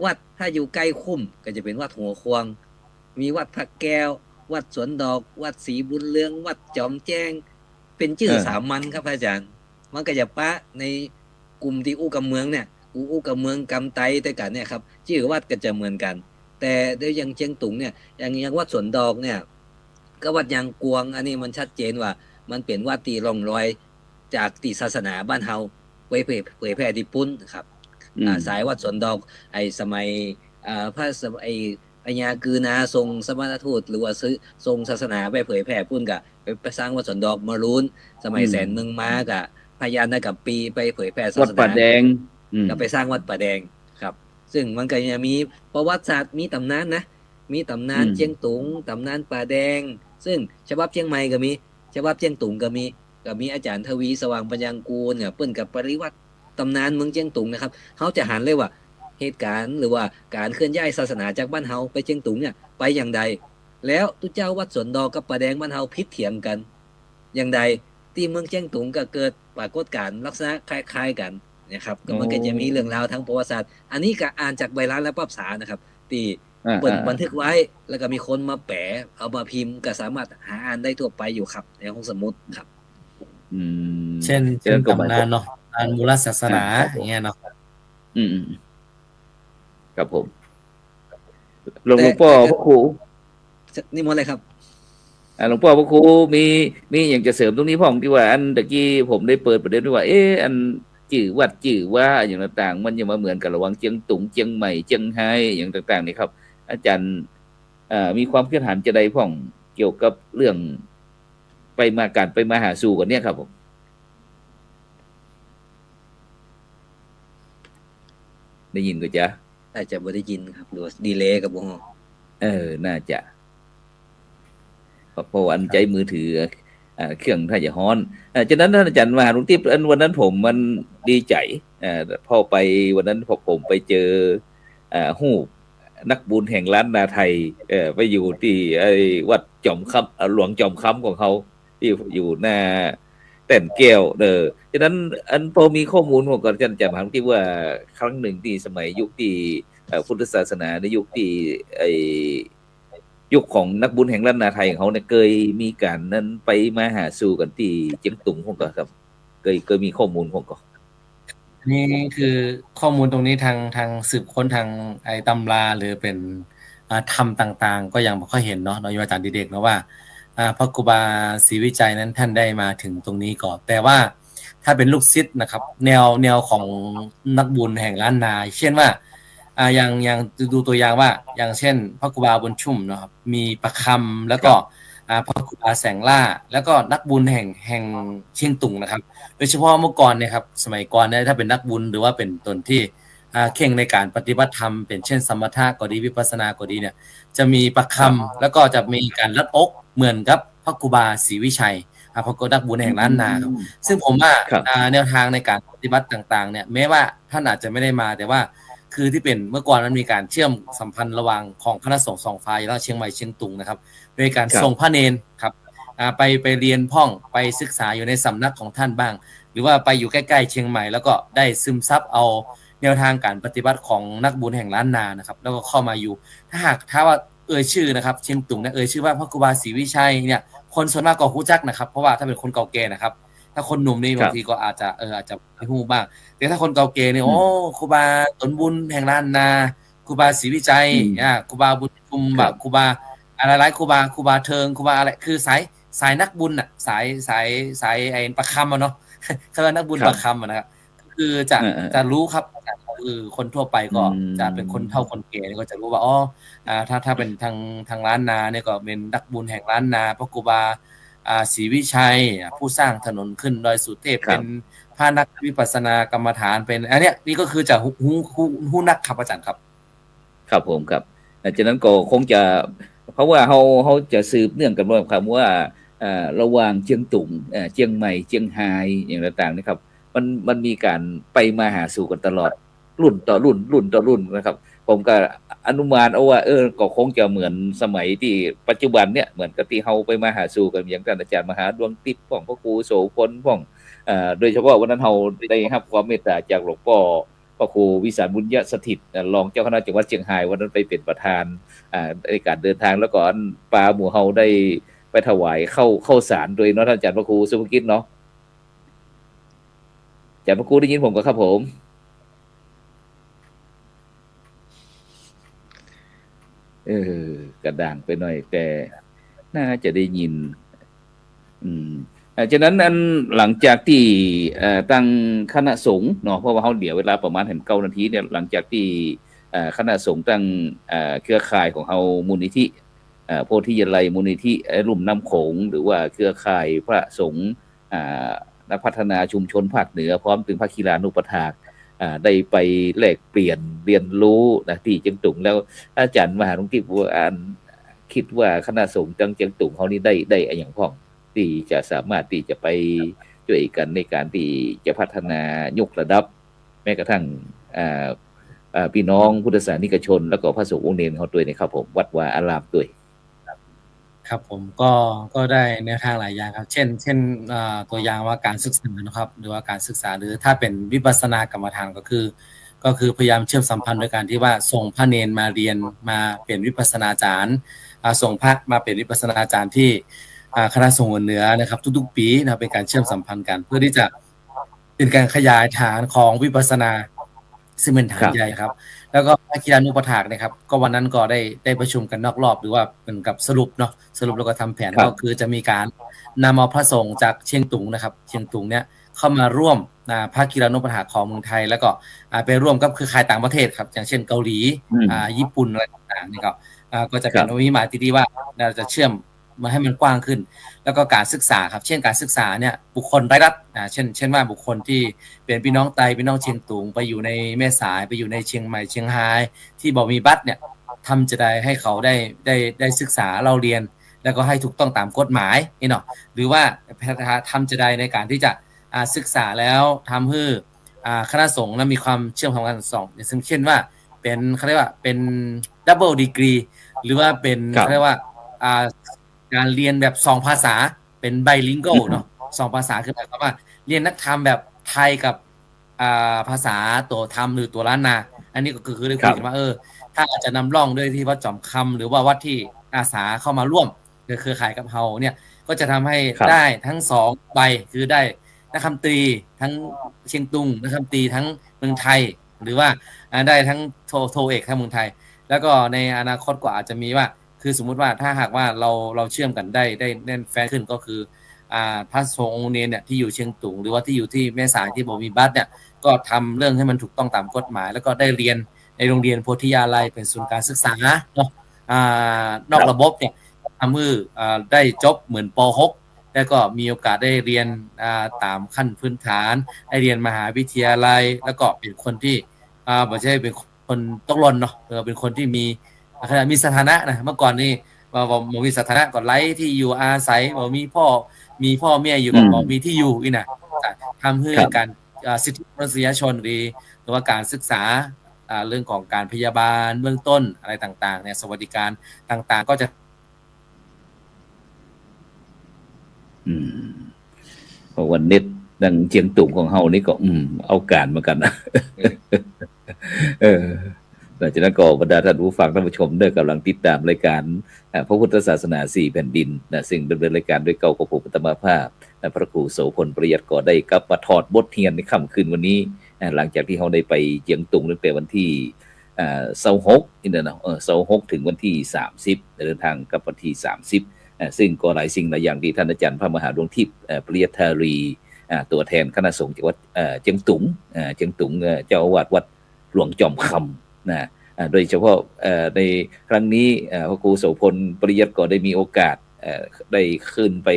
วัดถ้าอยู่ใกล้คุ้มก็จะเป็นวัดหัวควงมีวัดพระแก้ววัดสวนดอกวัดศรีบุญเรืองวัดจอมแจ้งเป็นชื่อสามัญครับอาจารย์มันก็จะปะในกลุ่มที่อู้กำเมืองเนี่ยอู้กำเมืองกำไตแต่กันเนี่ยครับชื่อวัดก็จะเหมือนกันแต่เดี๋ยวยังเชียงตุงเนี่ยอย่างวัดสวนดอกเนี่ยก็วัดยางกวงอันนี้มันชัดเจนว่ามันเป็นวัดตีร่องรอยจากตีศาสนาบ้านเฮาไว้เผยแพร่ที่ปุ้นครับสายวัดสวนดอกไอ้สมัยพระไอ้ปัญญาคือนาทรงสมณทูตหรือว่าทรงศาสนาไปเผยแพร่ปุ้นกะไปสร้างวัดสวนดอกมารุนสมัยแสนเมืองม้ากะพญานาคกับปีไปเผยแพร่ศาสนาวัดป่าแดงก็ไปสร้างวัดป่าแดงครับซึ่งมันก็ยังมีประวัติศาสตร์มีตำนานนะมีตำนานเชียงตุงตำนานป่าแดงซึ่งฉบับเชียงใหม่ก็มีฉบับเชียงตุงก็มีอาจารย์ทวีสว่างปัญญางกูลเนี่ยเปิ้นกับปริวัติตำนานเมืองเชียงตุงนะครับเขาจะหันเลยว่าเหตุการณ์หรือว่าการเคลื่อนย้ายศาสนาจากบ้านเฮาไปเชียงตุงเนี่ยไปอย่างใดแล้วตุเจ้าวัดสวนดอกกับป่าแดงบ้านเฮาพิษเถียงกันอย่างใดที่เมืองเชียงตุงก็เกิดปรากฏการณ์ลักษณะคล้ายๆกันนะครับก็มันก็จะมีเรื่องราวทางประวัติศาสตร์อันนี้ก็อ่านจากใบลานและปรับสานะครับที่เปิดบันทึกไว้แล้วก็มีคนมาแปะเอามาพิมพ์ก็สามารถหาอ่านได้ทั่วไปอยู่ครับในห้องสมุดครับเช่นตำนานเนาะตำนานมูลศาสนาอย่างเงี้ยเนาะครับผมหลวงพ่อพระครูนี่หมดเลยครับหลวงพ่อพระครูมีอย่างจะเสริมตรงนี้พ่องที่ว่าอันตะกี้ผมได้เปิดประเด็นด้วยว่าอันจื่อวัดจื่อว่าอย่างต่างๆมันยังมาเหมือนกันระหว่างเจียงตุงเจียงใหม่เจียงไฮ้อย่างต่างๆนี่ครับอาจารย์มีความคิดเห็นจะใดพ่องเกี่ยวกับเรื่องไปมาหาสู่กันเนี่ยครับผมได้ยินก็จะอาจจะบ่ได้ยินครับหรือดีเลย์กับบ่น่าจะเพราะวันใจมือถือเครื่องถ้าจะฮ้อนฉะนั้นท่านอาจารย์มหาหลวงทิพย์วันนั้นผมมันดีใจพอไปวันนั้นผมไปเจอฮู้นักบุญแห่งล้านนาไทยไปอยู่ที่ไอ้วัดจอมคำหลวงจอมคำของเขาที่อยู่หน้าแต่นแก้วฉะนั้นพอมีข้อมูลของอาจารย์มหาหลวงทิพย์ว่าครั้งหนึ่งที่สมัยยุคที่พุทธศาสนาในยุคที่ยุคของนักบุญแห่งล้านนาไทยของเขาเนี่ยเคยมีการนั้นไปมาหาสู่กันที่เจียงตุงของก็ครับเคยมีข้อมูลของก็นี่คือข้อมูลตรงนี้ทางสืบค้นทางไอ้ตำราหรือเป็นธรรมต่างๆก็ยังไม่ค่อยเห็นเนาะโดยอาจารย์ดิเรกเนาะว่าพระครูบาศรีวิจัยนั้นท่านได้มาถึงตรงนี้ก่อนแต่ว่าถ้าเป็นลูกศิษย์นะครับแนวของนักบุญแห่งล้านนาเช่นว่าอย่างดูตัวอย่างว่าอย่างเช่นพระครูบาบุญชุ่มนะครับมีประคำแล้วก็พระครูบาแสงล่าแล้วก็นักบุญแห่งเชียงตุงนะครับโดยเฉพาะเมื่อก่อนเนี่ยครับสมัยก่อนเนี่ยถ้าเป็นนักบุญหรือว่าเป็นตนที่เข่งในการปฏิบัติธรรมเป็นเช่นสมถะก็ดีวิปัสสนาก็ดีเนี่ยจะมีประคำแล้วก็จะมีการรัดอกเหมือนกับพระครูบาศรีวิชัย ปรากฏนักบุญแห่งล้านนาครับซึ่งผมว่า ครับ แนวทางในการปฏิบัติต่างๆเนี่ยแม้ว่าท่านอาจจะไม่ได้มาแต่ว่าคือที่เป็นเมื่อก่อนมันมีการเชื่อมสัมพันธ์ระหว่างของคณะสงฆ์สองฝ่ายแล้วเชียงใหม่เชียงตุงนะครับโดยการ ครับ ส่งพระเนนครับไปเรียนพ่องไปศึกษาอยู่ในสำนักของท่านบ้าง หรือว่าไปอยู่ใกล้ๆเชียงใหม่แล้วก็ได้ซึมซับเอาแนวทางการปฏิบัติของนักบุญแห่งล้านนานะครับแล้วก็เข้ามาอยู่ถ้าว่าชื่อนะครับเชียงตุงเนี่ยชื่อว่าพระครูบาศรีวิชัยเนี่ยคนส่วนมากก็รู้จักนะครับเพราะว่าถ้าเป็นคนเก่าแก่นะครับถ้าคนหนุ่มนี่บางทีก็อาจจะไม่รู้บ้างแต่ถ้าคนเก่าแก่เนี่ยโอ้ครูบาตนบุญแห่งล้านนาครูบาศรีวิชัยครูบาบุญชุมแบบครูบาอะไรหลายครูบาเทิงครูบาอะไรคือสายนักบุญอ่ะสายไอ้ประคำเนาะคือนักบุญประคำนะครับคือจะรู้ครับคือคนทั่วไปก็จะเป็นคนเฒ่าคนแก่ก็จะรู้ว่าอ๋อถ้าเป็นทางล้านนาเนี่ยก็เป็นนักบุญแห่งล้านนาพระครูบาศรีวิชัยผู้สร้างถนนขึ้นดอยสุเทพเป็นพระนักวิปัสสนากรรมฐานเป็นอันเนี้ยนี่ก็คือจะหูนักครับอาจารย์ครับครับผมครับฉะนั้นก็คงจะเพราะว่าเขาจะสืบเนื่องกันว่าคำว่าระหว่างเชียงตุงเชียงใหม่เชียงไฮ้อย่างต่างๆนะครับมันมีการไปมาหาสู่กันตลอดรุ่นต่อรุ่นนะครับผมก็อนุมานเอาว่าก็คงจะเหมือนสมัยที่ปัจจุบันเนี่ยเหมือนกับที่เฮาไปมาหาสู่กันอย่างท่านอาจารย์มหาดวงทิพย์ของพระครูโสพลของโดยเฉพาะวันนั้นเฮาได้รับความเมตตาจากหลวงพ่อพระครูวิสารบุญยสถิตรองเจ้าคณะจังหวัดเชียงรายวันนั้นไปเป็นประธานในการเดินทางแล้วก็ปาหมู่เฮาได้ไปถวายเข้าสารโดยเนาะท่านอาจารย์พระครูสุภกิจเนาะอาจารย์พระครูได้ยินผมก็ครับผมกระด่างไปหน่อยแต่น่าจะได้ยินฉะนั้นหลังจากที่ตั้งคณะสงฆ์เนาะเพราะว่าเขาเดี๋ยวเวลาประมาณ9 นาทีเนี่ยหลังจากที่คณะสงฆ์ตั้งเครือข่ายของเขามูลนิธิโพธิยาลัยมูลนิธิลุ่มน้ำโขงหรือว่าเครือข่ายพระสงฆ์นักพัฒนาชุมชนภาคเหนือพร้อมถึงภาคีรานุปถากได้ไปแลกเปลี่ยนเรียนรู้นะที่เชียงตุงแล้วอาจารย์มหาหลวงที่คิดว่าคณะสงฆ์จังเชียงตุงเขานี่ได้อย่างพ้องที่จะสามารถที่จะไปช่วยกันในการที่จะพัฒนายกระดับแม้กระทั่งพี่น้องพุทธศาสนิกชนแล้วก็พระสงฆ์องค์เนรเขาด้วยนะครับผมวัดวาอารามด้วยครับผมก็ได้แนวทางหลายอย่างครับเช่นตัวอย่างว่าการศึกษานะครับหรือว่าการศึกษาหรือถ้าเป็นวิปัสสนากรรมฐานก็คือพยายามเชื่อมสัมพันธ์โดยการที่ว่าส่งพระเนรมาเรียนมาเป็นวิปัสสนาจารย์ส่งพระมาเป็นวิปัสสนาจารย์ที่คณะสงฆ์เหนือนะครับทุกๆปีนะเป็นการเชื่อมสัมพันธ์กันเพื่อที่จะเป็นการขยายฐานของวิปัสสนาซึ่งเป็นฐานใหญ่ครับแล้วก็ภาคีรานุปถากนะครับก็วันนั้นก็ได้ประชุมกันนอกรอบหรือว่าเป็นกับสรุปแล้วก็ทำแผนก็คือจะมีการนำเอาพระสงฆ์จากเชียงตุงนะครับเชียงตุงเนี่ยเข้ามาร่วมภาคีรานุปถากของเมืองไทยแล้วก็ไปร่วมกับเครือข่ายต่างประเทศครับอย่างเช่นเกาหลีญี่ปุ่นอะไรต่างๆนี่ก็จะเป็นวิมานที่ดีว่าเราจะเชื่อมมาให้มันกว้างขึ้นแล้วก็การศึกษาครับเช่นการศึกษาเนี่ยบุคคลไร้รัฐเช่นว่าบุคคลที่เป็นพี่น้องไตพี่น้องเชียงตุงไปอยู่ในแม่สายไปอยู่ในเชียงใหม่เชียงรายที่บอกมีบัตรเนี่ยทำจะได้ให้เขาได้ศึกษาเราเรียนแล้วก็ให้ถูกต้องตามกฎหมายนี่เนาะหรือว่าทำจะได้ในการที่จะศึกษาแล้วทำให้คณะสงฆ์นั้นมีความเชื่อมของกันสองอย่างเช่นว่าเป็นเขาเรียกว่าเป็นดับเบิลดีกรีหรือว่าเป็นเขาเรียกว่าการเรียนแบบ2 ภาษาเป็นไบลิงโกเนาะ2 ภาษาคือหมายความว่าเรียนนักธรรมแบบไทยกับภาษาตัวธรรมหรือตัวล้านนาอันนี้ก็คือได้คุยกันว่าถ้าอาจจะนำร่องด้วยที่วัดจอมคำหรือว่าวัดที่อาสาเข้ามาร่วมเครือข่ายกับเฮาเนี่ยก็จะทำให้ได้ทั้ง2 ใบคือได้นักคำตรีทั้งเชียงตุงนักคำตรีทั้งเมืองไทยหรือว่าได้ทั้งโทเอกทั้งเมืองไทยแล้วก็ในอนาคตก็อาจจะมีว่าคือสมมุติว่าถ้าหากว่าเราเชื่อมกันได้แน่นแฟนขึ้นก็คือพระสงฆ์องค์เนรเนี่ยที่อยู่เชียงตุงหรือว่าที่อยู่ที่แม่สายที่บ่มีบัตรเนี่ยก็ทำเรื่องให้มันถูกต้องตามกฎหมายแล้วก็ได้เรียนในโรงเรียนโพธิยาลัยเป็นศูนย์การศึกษาเนาะนอกระบบเนี่ยทำให้ได้จบเหมือนป .6 แล้วก็มีโอกาสได้เรียนตามขั้นพื้นฐานได้เรียนมหาวิทยาลัยแล้วก็เป็นคนที่ไม่ใช่เป็นคนตกหล่นเนาะเป็นคนที่มีสถานะนะเมื่อก่อนนี่บ่มีสถานะก่อนไร้ที่อยู่อาศัยบ่มีพ่อ มีพ่อแม่อยู่กับ อืม บ่มีที่อยู่อีน่ะทำให้ ครับ การสิทธิมนุษยชนหรือว่าการศึกษาเรื่องของการพยาบาลเบื้องต้นอะไรต่างๆเนี่ยสวัสดิการต่างๆก็จะ เพราะวันเน็ตดังเจียงตุ่มของเฮานี่ก็เอาการเหมือนกันนะ หลังจากนั้นก็บรรดาท่านผู้ฟังท่านผู้ชมเด้อกำลังติดตามรายการพระพุทธศาสนา4แผ่นดินนะซึ่งดำเนินรายการด้วยเก้ากับผมอัตมาภาพพระครูโสพลประหยัดก็ได้กลับมาถอดบทเรียนในค่ำคืนวันนี้หลังจากที่เขาได้ไปเจียงตุงตั้งแต่วันที่26นี่นะ26ถึงวันที่30เดินทางกับวันที่30ซึ่งก็หลายสิ่งหลายอย่างที่ท่านอาจารย์พระมหาดวงทิพย์ปริยัตธารีตัวแทนคณะสงฆ์จากวัดเจียงตุงเจ้าอาวาสวัดหลวงจอมคำนะโดยเฉพาะในครั้งนี้พระครูโสพลปริยัติก็ได้มีโอกาสได้ขึ้นไป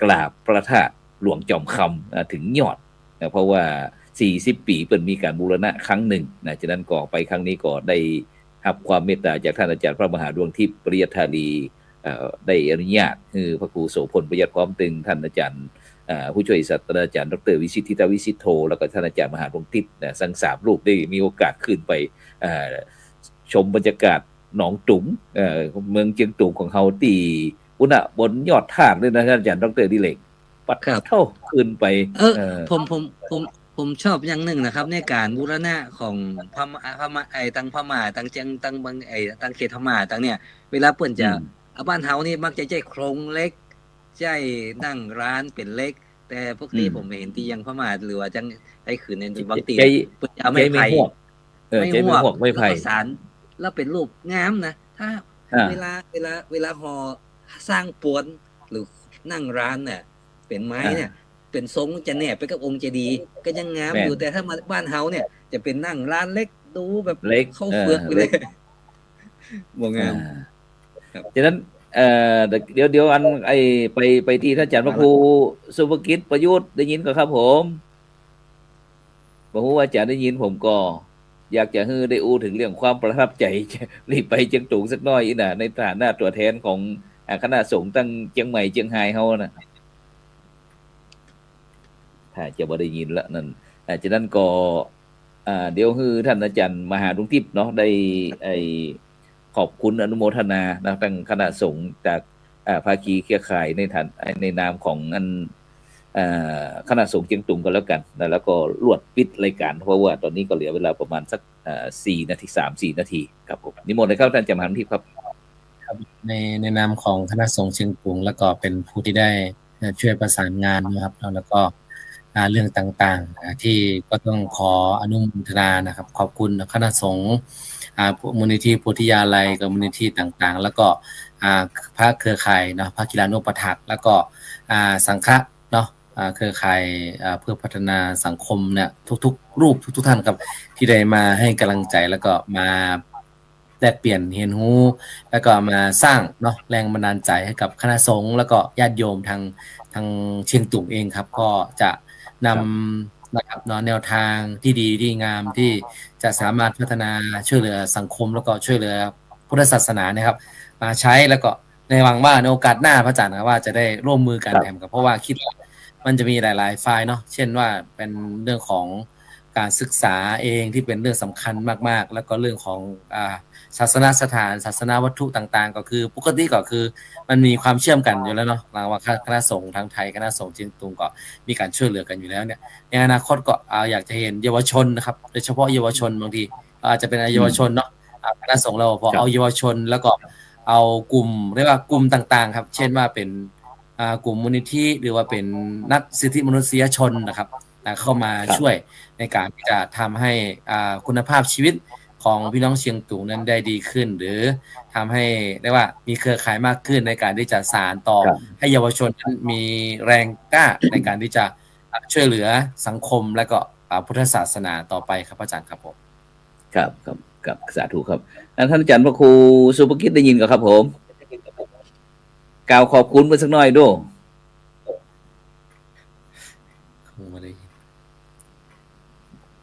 กราบพระธาตุหลวงจอมคำถึงยอดเพราะว่า40 ปีเปิดมีการบูรณะครั้งหนึ่งนะฉะนั้นก็ไปครั้งนี้ก็ได้รับความเมตตาจากท่านอาจารย์พระมหาดวงทิพย์ปริยัตธารีได้อนุญาตคือพระครูโสพลปริยัติพร้อมตึงท่านอาจารย์ผู้ช่วยศาสตราจารย์ดร.วิชิตทิตวิสิทโธแล้วก็ท่านอาจารย์มหาดวงทิพย์ทั้ง3รูปได้มีโอกาสขึ้นไปชมบรรยากาศหนองตุ๋มเมืองเจียงตุงของเฮาตีอุณะบนยอดธาตุเลยนะท่านอาจารย์ดร.ดิเลกปัดเท่าขึ้นไปผมชอบอย่างหนึ่งนะครับในการบูรณะของพม่าตังพม่าตังเจียงตังบางตังเขตพม่าตังเนี่ยเวลาเปิ้นจะบ้านเฮานี่มักจะใช้โครงเล็กใช้นั่งร้านเป็นเล็กแต่พวกนี้ผมเห็นที่ยังพม่าหรือว่าจังไอ้ขืนในบางตีเปิ้นเอาไม้ไผ่ไม่หวกไม่ไผ่สารแล้วเป็นรูปงามนะถ้าเวลาห่อสร้างปวนหรือนั่งร้านเนี่ยเป็นไม้เนี่ยเป็นทรงจะแนบไปกับองค์เจดีย์ก็ยังงามอยู่แต่ถ้ามาบ้านเฮาเนี่ยจะเป็นนั่งร้านเล็กดูแบบเข้าเฟือกไปเลยบ่งามฉะนั้นเดี๋ยวอันไปที่ท่านอาจารย์พระครูสุภกิจประยุทธ์ได้ยินก็ครับผมบอกว่าอาจารย์ได้ยินผมก็อยากจะให้ได้อู้ถึงเรื่องความประทับใจรีบไปเจียงตุงสักหน่อยนะในฐานะตัวแทนของคณะสงฆ์ตั้งเจียงใหม่เจียงไฮ้เฮานะถ้าจะบ่ได้ยินละนั่นฉะนั้นก็เดี๋ยวให้ท่านอาจารย์มหาดวงทิพย์เนาะได้ขอบคุณอนุโมทนานะตั้งคณะสงฆ์จากภาคีเครือข่ายในนามของคณะสงฆ์เจียงตุงกันแล้วกันแล้วก็รวดปิดรายการเพราะว่าตอนนี้ก็เหลือเวลาประมาณสัก4 นาที 3-4 นาทีครับผมนิมนต์เลยครับท่านอาจารย์มหาดวงทิพย์ครับในนามของคณะสงฆ์เชียงตุงแล้วก็เป็นผู้ที่ได้ช่วยประสานงานนะครับแล้วก็เรื่องต่างๆที่ก็ต้องขออนุโมทนานะครับขอบคุณคณะสงฆ์มูลนิธิโพธิยาลัยกับมูลนิธิต่างๆแล้วก็พระเครือข่ายเนาะพระกีฬานุปถัมภ์แล้วก็สังฆะเนาะเครือข่ายเพื่อพัฒนาสังคมเนี่ยทุกๆรูปทุกท่านครับที่ได้มาให้กำลังใจแล้วก็มาแลกเปลี่ยนเรียนรู้แล้วก็มาสร้างเนาะแรงบันดาลใจให้กับคณะสงฆ์แล้วก็ญาติโยมทางเชียงตุงเองครับก็จะนำนะครับแนวทางที่ดีที่งามที่จะสามารถพัฒนาช่วยเหลือสังคมแล้วก็ช่วยเหลือพุทธศาสนานะครับมาใช้แล้วก็ในหวังว่าในโอกาสหน้าพระอาจารย์นะว่าจะได้ร่วมมือกันแทนกับเพราะว่าคิดว่ามันจะมีหลายๆฝ่ายเนาะเช่นว่าเป็นเรื่องของการศึกษาเองที่เป็นเรื่องสำคัญมากๆแล้วก็เรื่องของศาสนสถานศาสนาวัตถุต่างๆก็คือปกติก็คือมันมีความเชื่อมกันอยู่แล้วเนาะว่าคณะสงฆ์ทางไทยคณะสงฆ์เชียงตุงก็มีการช่วยเหลือกันอยู่แล้วเนี่ยในอนาคตก็อยากจะเห็นเยาวชนนะครับโดยเฉพาะเยาวชนบางทีอาจจะเป็นเยาวชนเนาะคณะสงฆ์เราพอเอาเยาวชนแล้วก็เอากลุ่มเรียกว่ากลุ่มต่างๆครับเช่นว่าเป็นกลุ่มมูลนิธิหรือว่าเป็นนักสิทธิมนุษยชนนะครับเข้ามาช่วยในการที่จะทำให้คุณภาพชีวิตของพี่น้องเชียงตุงนั้นได้ดีขึ้นหรือทำให้เรียกว่ามีเครือข่ายมากขึ้นในการที่จะสานต่อให้เยาวชนนั้นมีแรงกล้าในการที่จะช่วยเหลือสังคมและก็พุทธศาสนาต่อไปครับอาจารย์ครับผมครับสาธุครับท่านอาจารย์พระครูสุภกิจได้ยินกับครับผมกล่าวขอบคุณเพิ่นสักหน่อยดู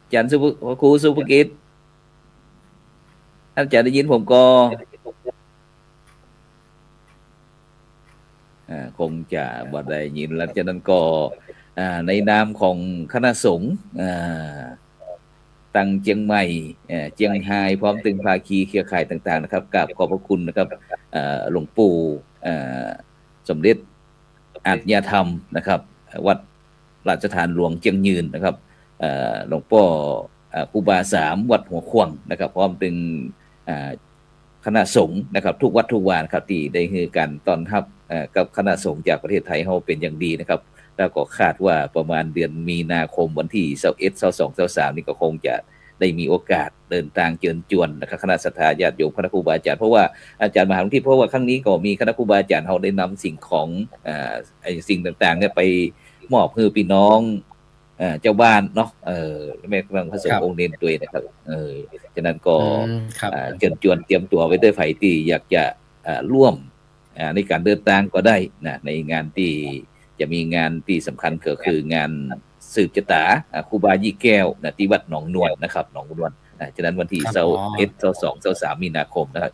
อาจารย์พระครูสุภกิจท่านอาจารย์ได้ยินผมก็ คงจะบ่ได้ยินแล้วฉะนั้นก็ในนามของคณะสงฆ์ตั้งเจียงใหม่เจียงไฮ้พร้อมตึงภาคีเครือข่ายต่างๆนะครับกราบขอบพระคุณนะครับหลวงปู่สมเด็จอาจยธรรมนะครับวัดราชทานหลวงเจียงยืนนะครับหลวงพ่อครูบาสามวัดหัวขวางนะครับพร้อมตึงคณะสงฆ์นะครับทุกวัดทุกวานครับที่ได้ให้การต้อนรับกับคณะสงฆ์จากประเทศไทยเราเป็นอย่างดีนะครับแล้วก็คาดว่าประมาณเดือนมีนาคมวันที่21 22 23นี่ก็คงจะได้มีโอกาสเดินทางเชิญชวนนะครับคณะศรัทธาญาติโยมคณะครูบาอาจารย์เพราะว่าอาจารย์มหาวิทยาลัยเพราะว่าครั้งนี้ก็มีคณะครูบาอาจารย์เราได้นำสิ่งของสิ่งต่างๆเนี่ยไปมอบให้พี่น้องเจ้าบ้านเนาะแม่กำลังผสมองค์เน้นตัวนะครับฉะนั้นก็เชิญชวนเตรียมตัวไว้ด้วยไฟที่อยากจะร่วมในการเดินทางก็ได้นะในงานที่จะมีงานที่สำคัญก็คืองานสืบชะตาครูบายี่แก้วนะที่วัดหนองนวลนะครับหนองนวลฉะนั้นวันที่21 22 23 มีนาคมนะครับ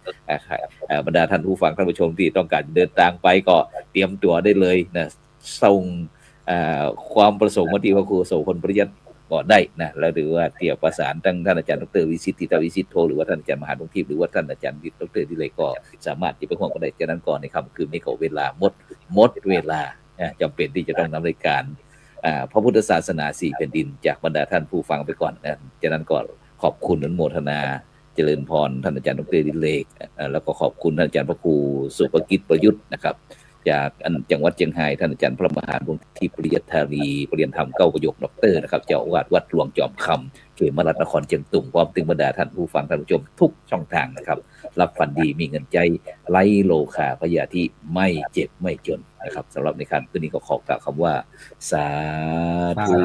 บรรดาท่านผู้ฟังท่านผู้ชมที่ต้องการเดินทางไปก็เตรียมตัวได้เลยนะส่งความประสงค์มาที่พระครูโสพลปริยัติก็ได้นะแล้วหรือว่าเตรียมประสานทั้งท่านอาจารย์ดร.วิสิทธิตวิสิทธิโทหรือว่าท่านอาจารย์มหาดวงทิพย์หรือว่าท่านอาจารย์ดร.ดิเลกก็สามารถที่ไปห่วงก็ได้ฉะนั้นก่อนในค่ำคืนนี้ก็เวลาหมดเวลาจำเป็นที่จะต้องนำรายการพระพุทธศาสนา4แผ่นดินจากบรรดาท่านผู้ฟังไปก่อนนะฉะนั้นก็ขอบคุณอนุโมทนาเจริญพรท่านอาจารย์ดร.ดิเลกแล้วก็ขอบคุณท่านอาจารย์พระครูสุภกิจประยุทธ์นะครับจากจังหวัดเชียงรายท่านอาจารย์พระมหาดวงทิพย์ปริยัติธารีปริญญาธรรม9 ประโยคด็อกเตอร์นะครับเจ้าอาวาสวัดหลวงจอมคำเขมรัตนครเชียงตุงพร้อมถึงบรรดาท่านผู้ฟังท่านผู้ชมทุกช่องทางนะครับรับฝันดีมีเงินใจไร้โลคาพยาธิไม่เจ็บไม่จนนะครับสำหรับในคืนนี้ก็ขอกล่าวคำว่าสาธุ